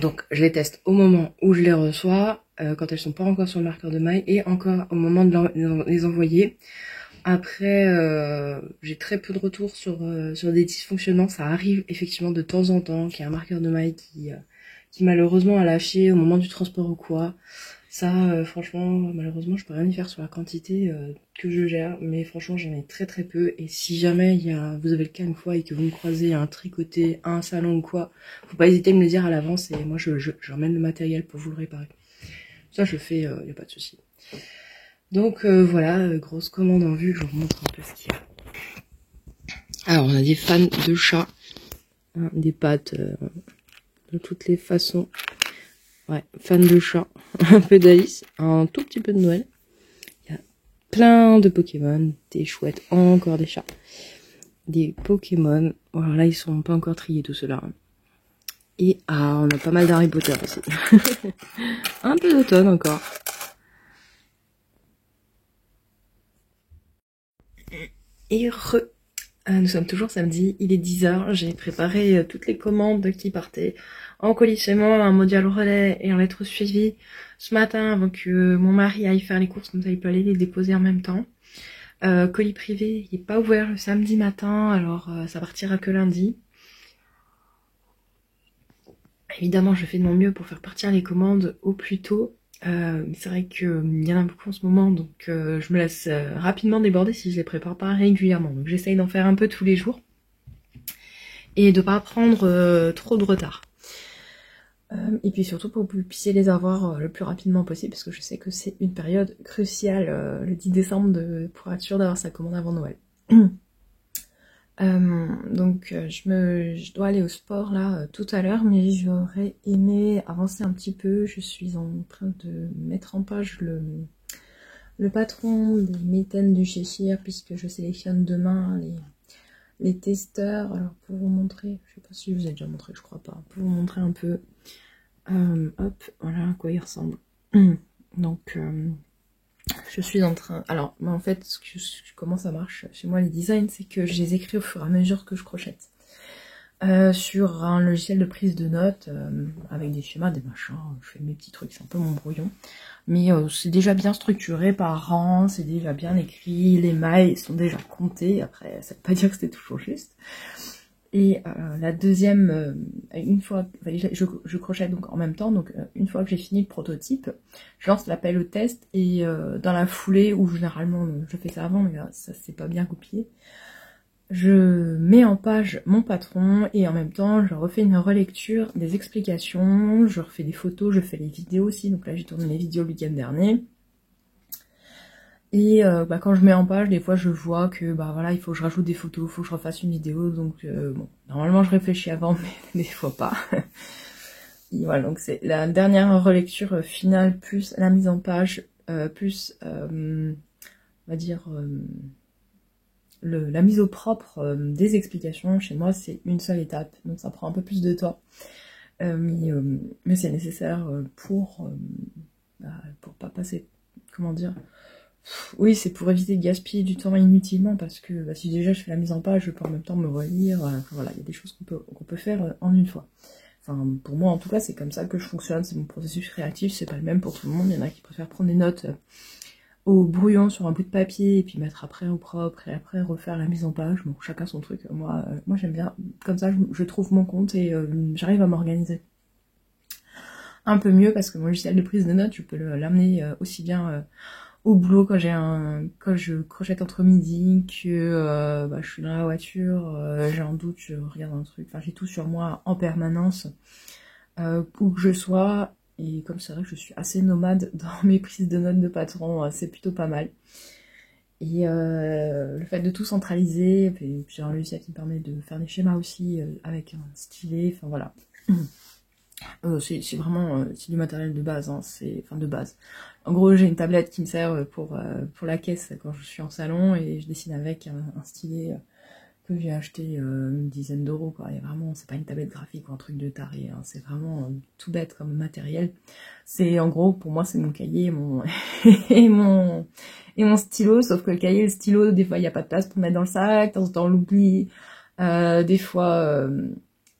donc je les teste au moment où je les reçois, quand elles sont pas encore sur le marqueur de maille et encore au moment de les envoyer. Après, j'ai très peu de retours sur des dysfonctionnements. Ça arrive effectivement de temps en temps qu'il y a un marqueur de maille qui malheureusement a lâché au moment du transport ou quoi. Ça, franchement, malheureusement, je peux rien y faire sur la quantité que je gère, mais franchement, j'en ai très peu. Et si jamais vous avez le cas une fois et que vous me croisez à un tricoté, à un salon ou quoi, faut pas hésiter à me le dire à l'avance et moi, j'emmène le matériel pour vous le réparer. Ça, je fais, y a pas de souci. Donc voilà, grosse commande en vue, je vous montre un peu ce qu'il y a. Alors, on a des fans de chats, hein, des pattes de toutes les façons. Ouais, fan de chat, un peu d'Alice, un tout petit peu de Noël. Il y a plein de Pokémon, des chouettes, encore des chats. Des Pokémon, alors là ils sont pas encore triés tout cela. Et on a pas mal d'Harry Potter aussi. Un peu d'automne encore. Et nous sommes toujours samedi, il est 10 h, j'ai préparé toutes les commandes qui partaient en colis chez moi, un module relais et en lettres suivies ce matin avant que mon mari aille faire les courses, comme ça il peut aller les déposer en même temps. Colis privé, il n'est pas ouvert le samedi matin, alors ça partira que lundi. Évidemment, je fais de mon mieux pour faire partir les commandes au plus tôt. C'est vrai qu'il y en a beaucoup en ce moment, donc je me laisse rapidement déborder si je les prépare pas régulièrement. Donc j'essaye d'en faire un peu tous les jours et de pas prendre trop de retard. Et puis surtout pour que vous puissiez les avoir le plus rapidement possible, parce que je sais que c'est une période cruciale, le 10 décembre, pour être sûr d'avoir sa commande avant Noël. Donc je dois aller au sport là tout à l'heure, mais j'aurais aimé avancer un petit peu. Je suis en train de mettre en page le patron des méthanes du Cheshire, puisque je sélectionne demain les testeurs. Alors pour vous montrer, je sais pas si je vous ai déjà montré, je crois pas, pour vous montrer un peu hop, voilà à quoi il ressemble. Donc je suis en train... Alors, en fait, comment ça marche chez moi les designs, c'est que je les écris au fur et à mesure que je crochette. sur un logiciel de prise de notes avec des schémas, des machins. Je fais mes petits trucs, c'est un peu mon brouillon. Mais c'est déjà bien structuré par rang, c'est déjà bien écrit, les mailles sont déjà comptées. Après, ça veut pas dire que c'était toujours juste. Et la deuxième, une fois, je crochète donc en même temps, donc une fois que j'ai fini le prototype, je lance l'appel au test et dans la foulée, ou généralement je fais ça avant, mais ça c'est pas bien copié, je mets en page mon patron et en même temps je refais une relecture des explications, je refais des photos, je fais les vidéos aussi, donc là j'ai tourné les vidéos le week-end dernier. Et quand je mets en page, des fois je vois que voilà, il faut que je rajoute des photos, il faut que je refasse une vidéo, donc bon, normalement je réfléchis avant, mais des fois pas. Et voilà, donc c'est la dernière relecture finale, plus la mise en page, plus on va dire la mise au propre des explications. Chez moi c'est une seule étape, donc ça prend un peu plus de temps. Mais c'est nécessaire pour pas passer, comment dire, oui, c'est pour éviter de gaspiller du temps inutilement, parce que si déjà je fais la mise en page, je peux en même temps me relire, voilà, il y a des choses qu'on peut faire en une fois. Enfin, pour moi en tout cas, c'est comme ça que je fonctionne, c'est mon processus créatif, c'est pas le même pour tout le monde, il y en a qui préfèrent prendre des notes au brouillon sur un bout de papier, et puis mettre après au propre, et après refaire la mise en page, bon, chacun son truc. Moi j'aime bien, comme ça je trouve mon compte, et j'arrive à m'organiser un peu mieux, parce que mon logiciel de prise de notes, je peux l'amener aussi bien au boulot quand je crochète entre midi, que je suis dans la voiture, j'ai un doute, je regarde un truc, enfin j'ai tout sur moi en permanence, où que je sois, et comme c'est vrai que je suis assez nomade dans mes prises de notes de patron, c'est plutôt pas mal. Et le fait de tout centraliser, puis j'ai un logiciel qui me permet de faire des schémas aussi avec un stylet, enfin voilà. C'est vraiment c'est du matériel de base, hein, enfin de base. En gros, j'ai une tablette qui me sert pour la caisse quand je suis en salon, et je dessine avec un stylet que j'ai acheté une dizaine d'euros, quoi. Et vraiment, c'est pas une tablette graphique ou un truc de taré, hein, c'est vraiment tout bête comme matériel. C'est en gros, pour moi, c'est mon cahier, et mon stylo, sauf que le cahier et le stylo, des fois, il n'y a pas de place pour mettre dans le sac, de temps en temps, on l'oublie, des fois,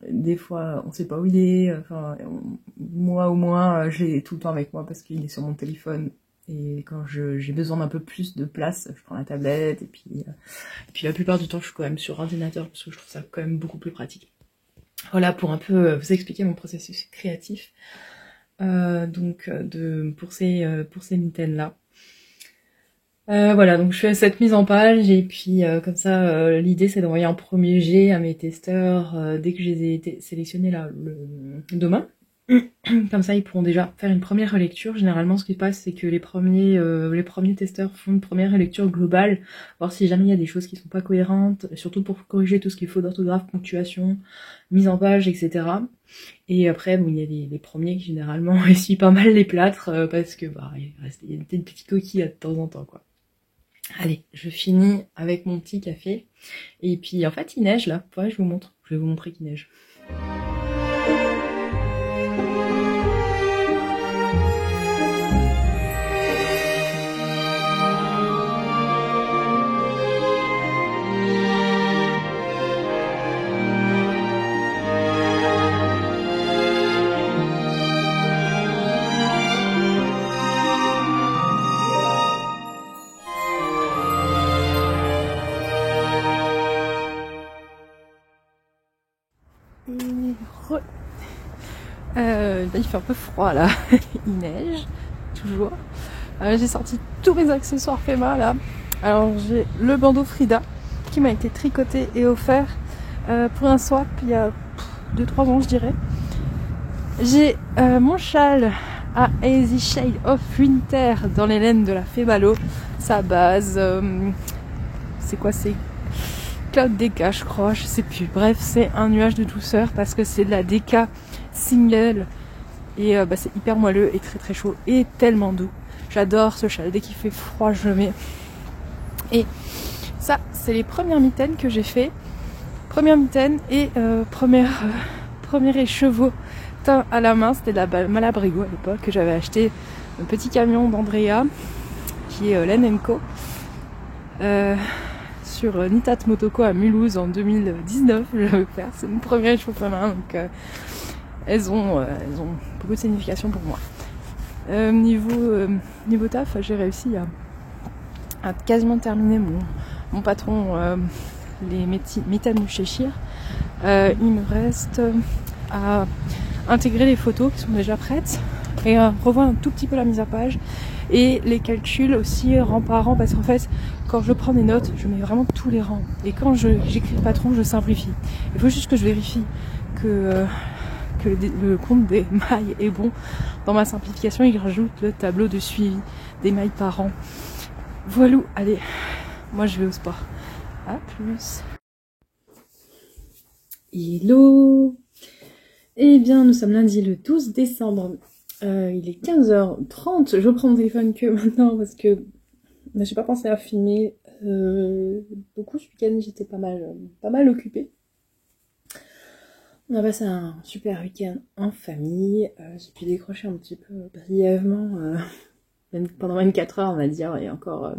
on sait pas où il est, enfin, moi au moins, j'ai tout le temps avec moi parce qu'il est sur mon téléphone. Et quand j'ai besoin d'un peu plus de place, je prends la tablette, et puis la plupart du temps, je suis quand même sur ordinateur parce que je trouve ça quand même beaucoup plus pratique. Voilà, pour un peu vous expliquer mon processus créatif, pour ces mitaines-là. Voilà, donc je fais cette mise en page, et puis comme ça, l'idée c'est d'envoyer un premier jet à mes testeurs dès que je les ai sélectionnés là demain. Comme ça, ils pourront déjà faire une première relecture. Généralement, ce qui se passe, c'est que les premiers testeurs font une première relecture globale, voir si jamais il y a des choses qui sont pas cohérentes, surtout pour corriger tout ce qu'il faut d'orthographe, ponctuation, mise en page, etc. Et après, bon, il y a les premiers qui généralement essuient pas mal les plâtres, parce que il y a des petites coquilles de temps en temps, quoi. Allez, je finis avec mon petit café. Et puis en fait, il neige là. Ouais, je vous montre. Je vais vous montrer qu'il neige. Il fait un peu froid là, il neige, toujours. J'ai sorti tous mes accessoires Fema là. Alors j'ai le bandeau Frida qui m'a été tricoté et offert pour un swap il y a 2-3 ans je dirais. J'ai mon châle à Easy Shade of Winter dans les laines de la Febalo. Sa base, c'est quoi, c'est Cloud Deca je crois, je sais plus. Bref, c'est un nuage de douceur parce que c'est de la Deca single. Et c'est hyper moelleux et très très chaud et tellement doux. J'adore ce châle, dès qu'il fait froid je le mets. Et ça, c'est les premières mitaines que j'ai fait. Première mitaine et premier écheveau teint à la main. C'était de la Malabrigo à l'époque que j'avais acheté. Un petit camion d'Andrea qui est Len & Co. sur Nitat Motoko à Mulhouse en 2019. Je vais faire, c'est mon premier show main, donc elles ont beaucoup de signification pour moi. Niveau taf, j'ai réussi à quasiment terminer mon patron, les mitaines du Cheshire. Il me reste à intégrer les photos qui sont déjà prêtes et revoir un tout petit peu la mise à page et les calculs aussi rang par rang, parce qu'en fait quand je prends des notes je mets vraiment tous les rangs et quand j'écris le patron je simplifie. Il faut juste que je vérifie que le compte des mailles est bon. Dans ma simplification il rajoute le tableau de suivi des mailles par rang. Voilà, allez, moi je vais au sport. À plus. Hello. Eh bien, nous sommes lundi le 12 décembre. Il est 15h30. Je prends mon téléphone que maintenant parce que j'ai pas pensé à filmer beaucoup ce week-end. J'étais pas mal occupée. On a passé un super week-end en famille. J'ai pu décrocher un petit peu brièvement pendant 24 heures, on va dire, et encore.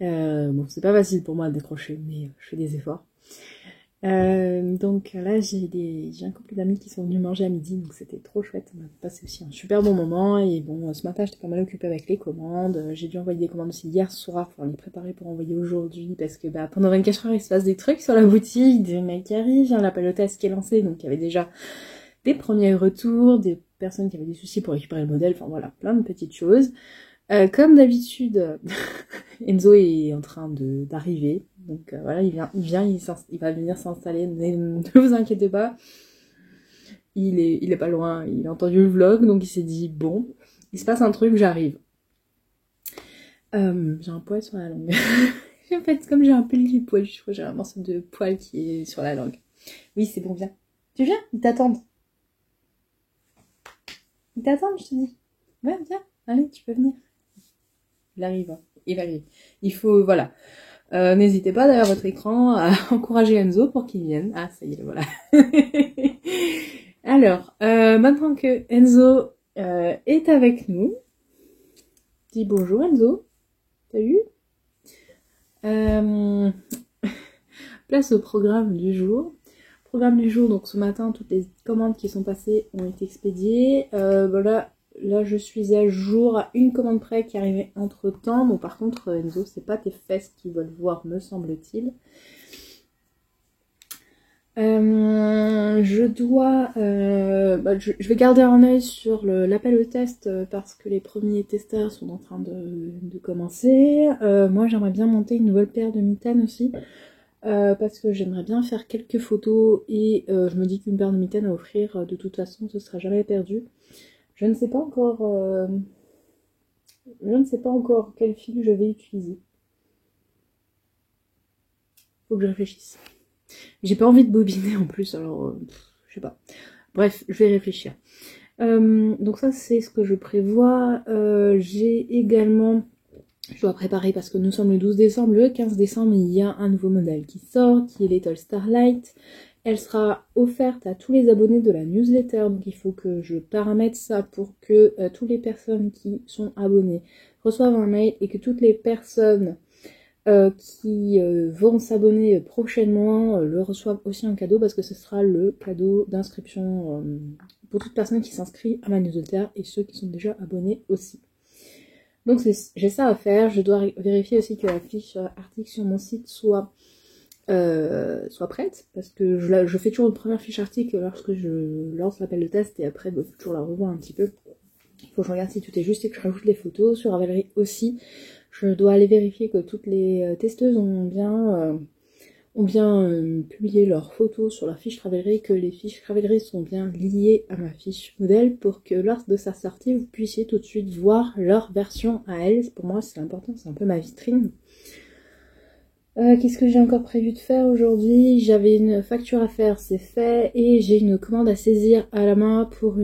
Bon, c'est pas facile pour moi de décrocher, mais je fais des efforts. Donc là j'ai un couple d'amis qui sont venus manger à midi, donc c'était trop chouette, on a passé aussi un super bon moment. Et bon, ce matin j'étais pas mal occupée avec les commandes, j'ai dû envoyer des commandes aussi hier soir pour les préparer pour envoyer aujourd'hui, parce que pendant 24 heures il se passe des trucs sur la boutique, des mecs qui arrivent, l'appel au test qui est lancé, donc il y avait déjà des premiers retours, des personnes qui avaient des soucis pour récupérer le modèle, enfin voilà, plein de petites choses. Comme d'habitude, Enzo est en train d'arriver, donc voilà, il va venir s'installer, ne vous inquiétez pas, il est pas loin, il a entendu le vlog, donc il s'est dit, bon, il se passe un truc, j'arrive. J'ai un poil sur la langue. En fait, comme j'ai un peu du poil, je crois que j'ai un morceau de poil qui est sur la langue. Oui, c'est bon, viens. Tu viens? Ils t'attendent. Ils t'attendent, je te dis. Ouais, viens, allez, tu peux venir. Il arrive. Il faut, voilà. N'hésitez pas derrière votre écran à encourager Enzo pour qu'il vienne. Ah, ça y est, voilà. Alors, maintenant que Enzo est avec nous, dis bonjour Enzo. Salut. Place au programme du jour. Programme du jour, donc ce matin, toutes les commandes qui sont passées ont été expédiées. Voilà. Là, je suis à jour à une commande près qui arrivait entre temps. Bon, par contre, Enzo, c'est pas tes fesses qu'ils veulent voir, me semble-t-il. Je vais garder un œil sur l'appel au test parce que les premiers testeurs sont en train de commencer. Moi, j'aimerais bien monter une nouvelle paire de mitaines aussi. Parce que j'aimerais bien faire quelques photos et je me dis qu'une paire de mitaines à offrir, de toute façon, ce sera jamais perdu. Je ne sais pas encore quel fil je vais utiliser. Faut que je réfléchisse. J'ai pas envie de bobiner en plus, alors je sais pas. Bref, je vais réfléchir. Donc ça c'est ce que je prévois. J'ai également, je dois préparer parce que nous sommes le 12 décembre, le 15 décembre il y a un nouveau modèle qui sort, qui est Little Starlight. Elle sera offerte à tous les abonnés de la newsletter, donc il faut que je paramètre ça pour que toutes les personnes qui sont abonnées reçoivent un mail et que toutes les personnes qui vont s'abonner prochainement le reçoivent aussi en cadeau, parce que ce sera le cadeau d'inscription pour toute personne qui s'inscrit à ma newsletter et ceux qui sont déjà abonnés aussi. Donc j'ai ça à faire. Je dois vérifier aussi que la fiche article sur mon site soit prête, parce que je fais toujours une première fiche article lorsque je lance l'appel de test et après faut toujours la revoir un petit peu. Il faut que je regarde si tout est juste et que je rajoute les photos. Sur Ravelry aussi, je dois aller vérifier que toutes les testeuses ont bien publié leurs photos sur leur fiche Ravelry, que les fiches Ravelry sont bien liées à ma fiche modèle pour que lors de sa sortie vous puissiez tout de suite voir leur version à elles. Pour moi c'est important, c'est un peu ma vitrine. Qu'est-ce que j'ai encore prévu de faire aujourd'hui? J'avais une facture à faire, c'est fait, et j'ai une commande à saisir à la main pour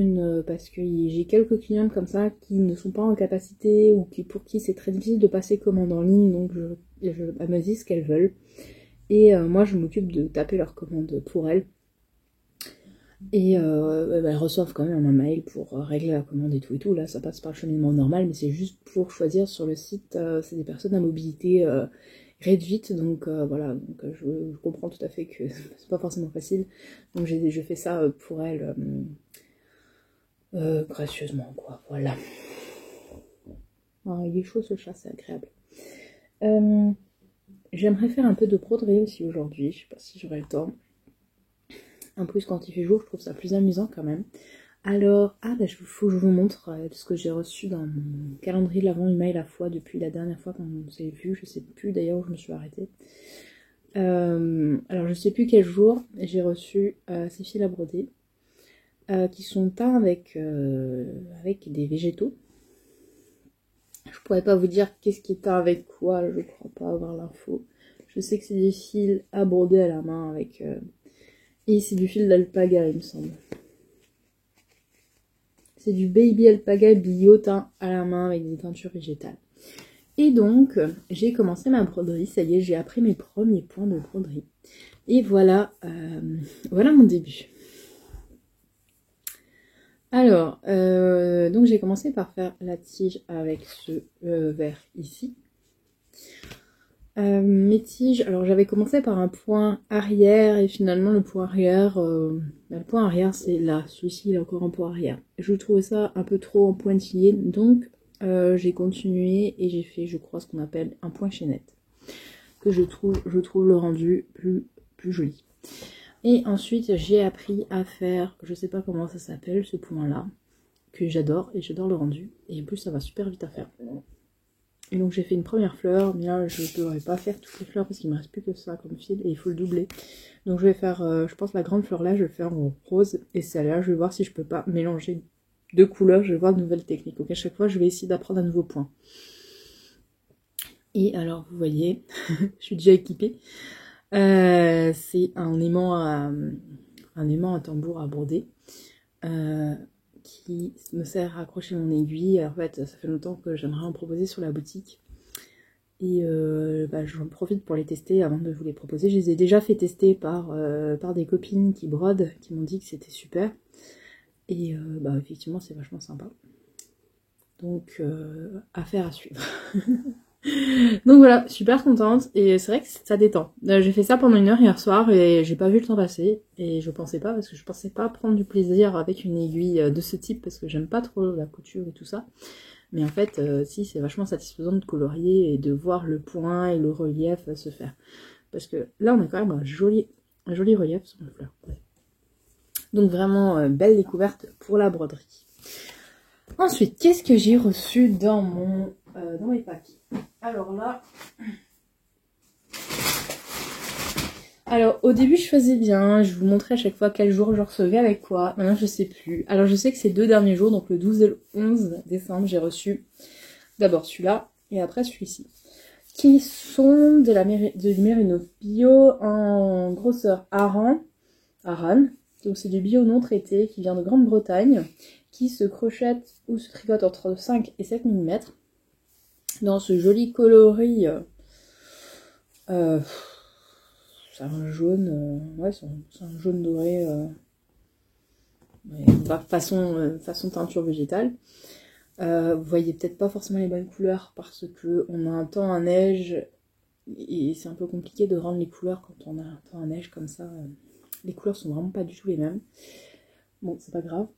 parce que j'ai quelques clientes comme ça qui ne sont pas en capacité ou pour qui c'est très difficile de passer commande en ligne, donc elles me disent ce qu'elles veulent. Et moi je m'occupe de taper leurs commandes pour elles. Et elles reçoivent quand même un mail pour régler la commande et tout. Là ça passe par le cheminement normal, mais c'est juste pour choisir sur le site, c'est des personnes à mobilité réduite, donc voilà, donc, je comprends tout à fait que c'est pas forcément facile, donc je fais ça pour elle gracieusement, quoi, voilà. Oh, il est chaud ce chat, c'est agréable. J'aimerais faire un peu de broderie aussi aujourd'hui, je sais pas si j'aurai le temps. En plus quand il fait jour, je trouve ça plus amusant quand même. Alors, faut que je vous montre ce que j'ai reçu dans mon calendrier de l'avant email à fois depuis la dernière fois qu'on s'est vu. Je sais plus d'ailleurs où je me suis arrêtée. Alors, je sais plus quel jour j'ai reçu ces fils à broder qui sont teints avec des végétaux. Je pourrais pas vous dire qu'est-ce qui est teint avec quoi, je crois pas avoir l'info. Je sais que c'est des fils à broder à la main avec... Et c'est du fil d'alpaga, il me semble. C'est du baby alpaga bio teint à la main avec des teintures végétales. Et donc, j'ai commencé ma broderie. Ça y est, j'ai appris mes premiers points de broderie. Et voilà, voilà mon début. Alors, donc j'ai commencé par faire la tige avec ce vert ici. Mes tiges, alors j'avais commencé par un point arrière et finalement le point arrière, c'est là, celui-ci il est encore en point arrière. Je trouvais ça un peu trop en pointillé, donc j'ai continué et j'ai fait, je crois, ce qu'on appelle un point chaînette, que je trouve le rendu plus joli. Et ensuite j'ai appris à faire, je sais pas comment ça s'appelle ce point là, que j'adore et j'adore le rendu, et en plus ça va super vite à faire. Et donc j'ai fait une première fleur, mais là je ne pourrais pas faire toutes les fleurs parce qu'il me reste plus que ça comme fil et il faut le doubler. Donc je vais faire, je pense la grande fleur là, je vais faire en rose et celle-là, je vais voir si je peux pas mélanger deux couleurs, je vais voir de nouvelles techniques. Donc à chaque fois je vais essayer d'apprendre un nouveau point. Et alors vous voyez, je suis déjà équipée. C'est un aimant à tambour à broder. Qui me sert à accrocher mon aiguille. En fait, ça fait longtemps que j'aimerais en proposer sur la boutique. Et j'en profite pour les tester avant de vous les proposer. Je les ai déjà fait tester par des copines qui brodent, qui m'ont dit que c'était super. Et effectivement, c'est vachement sympa. Donc, affaire à suivre. Donc voilà, super contente et c'est vrai que ça détend. J'ai fait ça pendant 1 heure hier soir et j'ai pas vu le temps passer et je pensais pas, parce que je pensais pas prendre du plaisir avec une aiguille de ce type parce que j'aime pas trop la couture et tout ça. Mais en fait, si, c'est vachement satisfaisant de colorier et de voir le point et le relief se faire. Parce que là, on a quand même un joli relief sur la fleur. Ouais. Donc vraiment, belle découverte pour la broderie. Ensuite, qu'est-ce que j'ai reçu dans mes paquets? Alors là... Alors au début je faisais bien, je vous montrais à chaque fois quel jour je recevais avec quoi. Maintenant je sais plus. Alors je sais que ces 2 derniers jours, donc le 12 et le 11 décembre, j'ai reçu d'abord celui-là et après celui-ci. Qui sont de du Merino Bio en grosseur Aran. Donc c'est du bio non traité qui vient de Grande-Bretagne, qui se crochette ou se tricote entre 5 et 7 mm. Dans ce joli coloris, c'est un jaune, ouais, c'est un jaune doré, façon teinture végétale. Vous voyez peut-être pas forcément les bonnes couleurs parce que on a un temps à neige et c'est un peu compliqué de rendre les couleurs quand on a un temps à neige comme ça. Les couleurs sont vraiment pas du tout les mêmes. Bon, c'est pas grave.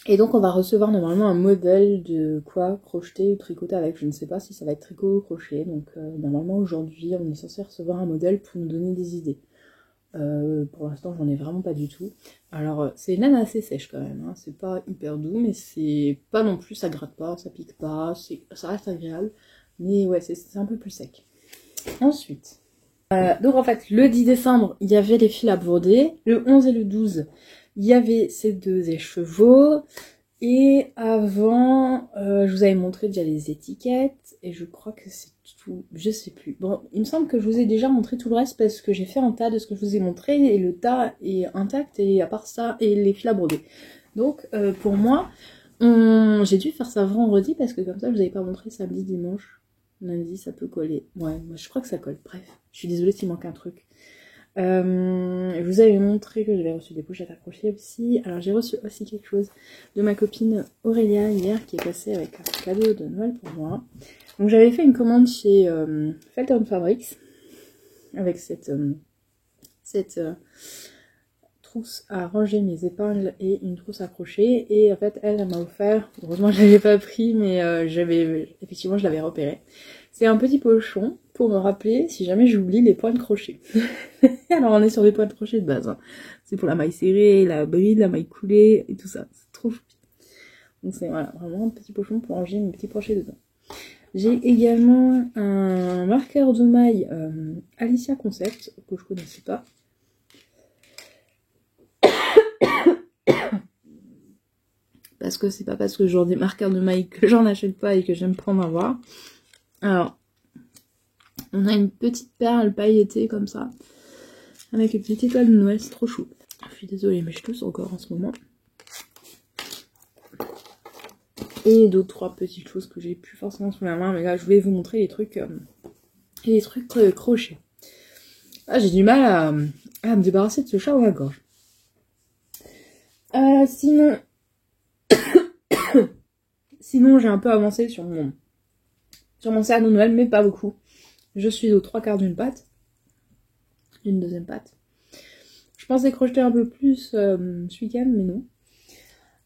Et donc on va recevoir normalement un modèle de quoi crocheter ou tricoter avec. Je ne sais pas si ça va être tricot ou crochet. Donc normalement aujourd'hui on est censé recevoir un modèle pour nous donner des idées. Pour l'instant j'en ai vraiment pas du tout. Alors c'est une laine assez sèche quand même. Hein. C'est pas hyper doux mais c'est pas non plus, ça gratte pas, ça pique pas. Ça reste agréable. Mais ouais, c'est un peu plus sec. Ensuite... donc en fait le 10 décembre il y avait les fils à broder. Le 11 et le 12... il y avait ces 2 écheveaux, et avant, je vous avais montré déjà les étiquettes, et je crois que c'est tout, je sais plus. Bon, il me semble que je vous ai déjà montré tout le reste, parce que j'ai fait un tas de ce que je vous ai montré, et le tas est intact, et à part ça, et les fils à broder. Donc, pour moi, j'ai dû faire ça vendredi, parce que comme ça, je vous avais pas montré samedi, dimanche. Lundi, ça peut coller. Ouais, moi je crois que ça colle, bref. Je suis désolée s'il manque un truc. Je vous avais montré que j'avais reçu des pochettes à crochet aussi. Alors j'ai reçu aussi quelque chose de ma copine Aurélia hier qui est passée avec un cadeau de Noël pour moi. Donc j'avais fait une commande chez Felton Fabrics avec cette trousse à ranger mes épingles et une trousse à crochet. Et en fait, elle m'a offert, heureusement je l'avais pas pris, mais effectivement je l'avais repéré. C'est un petit pochon pour me rappeler si jamais j'oublie les points de crochet. Alors on est sur des points de crochet de base. Hein. C'est pour la maille serrée, la bride, la maille coulée et tout ça. C'est trop choupi. Donc c'est voilà, vraiment un petit pochon pour ranger mes petits crochets dedans. J'ai également un marqueur de maille Alicia Concept que je connaissais pas. Parce que c'est pas parce que j'en ai des marqueurs de maille que j'en achète pas et que j'aime pas en avoir. Alors, on a une petite perle pailletée comme ça, avec une petite étoile de Noël, c'est trop chou. Je suis désolée, mais je tousse encore en ce moment. Et d'autres 3 petites choses que j'ai plus forcément sous la main, mais là je voulais vous montrer les trucs crochets. Ah, j'ai du mal à me débarrasser de ce chat dans la gorge. Sinon, j'ai un peu avancé sur mon cerf de Noël, mais pas beaucoup. Je suis aux 3/4 d'une pâte, d'une deuxième pâte. Je pensais crocheter un peu plus ce week-end, mais non.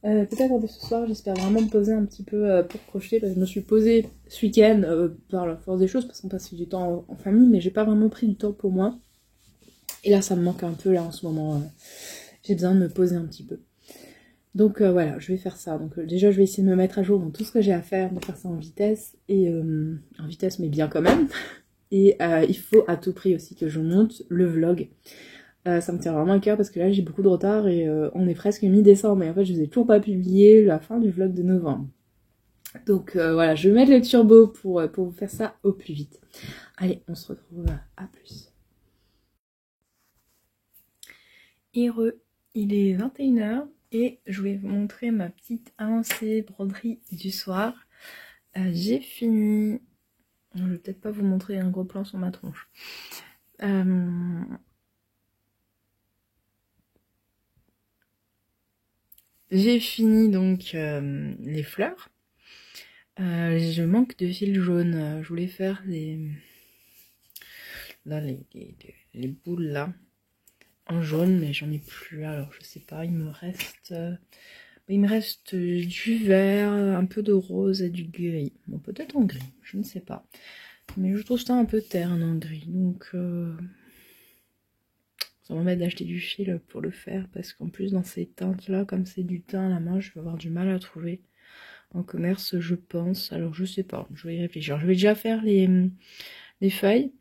Peut-être un peu ce soir, j'espère vraiment me poser un petit peu pour crocheter, parce que je me suis posée ce week-end par la force des choses, parce qu'on passe du temps en famille, mais j'ai pas vraiment pris du temps pour moi. Et là, ça me manque un peu, là, en ce moment. J'ai besoin de me poser un petit peu. Donc voilà, je vais faire ça. Donc déjà, je vais essayer de me mettre à jour dans tout ce que j'ai à faire, de faire ça en vitesse, mais bien quand même. Et il faut à tout prix aussi que je monte le vlog. Ça me tient vraiment à cœur parce que là, j'ai beaucoup de retard et on est presque mi-décembre. Et en fait, je vous ai toujours pas publié la fin du vlog de novembre. Donc voilà, je vais mettre le turbo pour vous faire ça au plus vite. Allez, on se retrouve à plus. Heureux, il est 21h. Et je vais vous montrer ma petite avancée broderie du soir. J'ai fini. Je vais peut-être pas vous montrer un gros plan sur ma tronche. J'ai fini donc les fleurs. Je manque de fil jaune. Je voulais faire les boules là en jaune, mais j'en ai plus. Alors je sais pas, il me reste du vert, un peu de rose et du gris. Bon, peut-être en gris, je ne sais pas. Mais je trouve ça un peu terne en gris, donc ça m'embête d'acheter du fil pour le faire, parce qu'en plus dans ces teintes-là, comme c'est du teint à la main, je vais avoir du mal à trouver en commerce, je pense. Alors je sais pas, je vais y réfléchir. Je vais déjà faire les feuilles.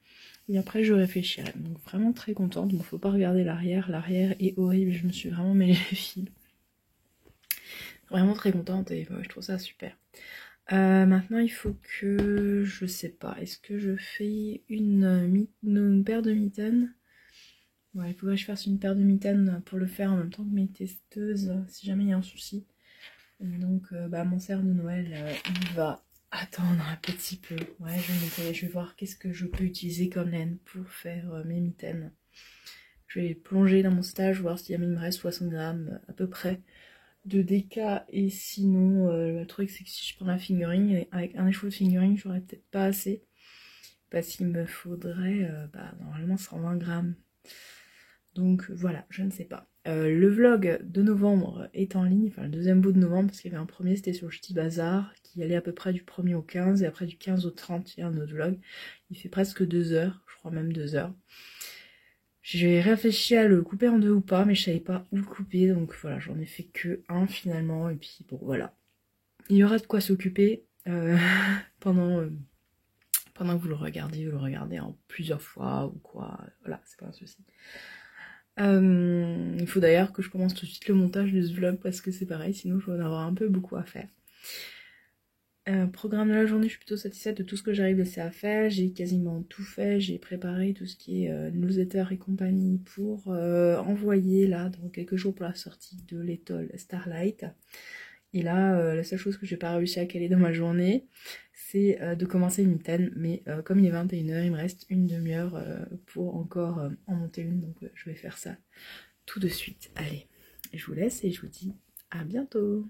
Et après je réfléchirai. Donc vraiment très contente. Bon, faut pas regarder l'arrière. L'arrière est horrible. Je me suis vraiment mêlé les fils. Vraiment très contente et ouais, je trouve ça super. Maintenant il faut que... Je sais pas. Est-ce que je fais une paire de mitaines? Ouais, il faudrait que je fasse une paire de mitaines pour le faire en même temps que mes testeuses. Si jamais il y a un souci. Donc mon cerf de Noël, il va attendre un petit peu. Ouais, je vais voir qu'est-ce que je peux utiliser comme laine pour faire mes mitaines. Je vais plonger dans mon stage, voir s'il me reste 60 grammes à peu près de DK. Et sinon, le truc c'est que si je prends la fingering, avec un écheveau de fingering, j'aurais peut-être pas assez. Parce qu'il me faudrait normalement 120 grammes. Donc voilà, je ne sais pas. Le vlog de novembre est en ligne, enfin le deuxième bout de novembre, parce qu'il y avait un premier, c'était sur le Ch'ti Bazar, qui allait à peu près du 1er au 15, et après du 15 au 30, il y a un autre vlog. Il fait presque 2 heures, je crois même 2 heures. J'ai réfléchi à le couper en 2 ou pas, mais je savais pas où le couper, donc voilà, j'en ai fait que un finalement, et puis bon voilà. Il y aura de quoi s'occuper pendant que vous le regardez en plusieurs fois ou quoi, voilà, c'est pas un souci. Il faut d'ailleurs que je commence tout de suite le montage de ce vlog parce que c'est pareil, sinon je vais en avoir un peu beaucoup à faire. Programme de la journée, je suis plutôt satisfaite de tout ce que j'arrive à laisser à faire. J'ai quasiment tout fait, j'ai préparé tout ce qui est newsletter et compagnie pour envoyer là dans quelques jours pour la sortie de l'étole Starlight. Et là, la seule chose que j'ai pas réussi à caler dans ma journée, c'est de commencer une mitaine. Mais comme il est 21h, il me reste une demi-heure pour encore en monter une. Donc je vais faire ça tout de suite. Allez, je vous laisse et je vous dis à bientôt.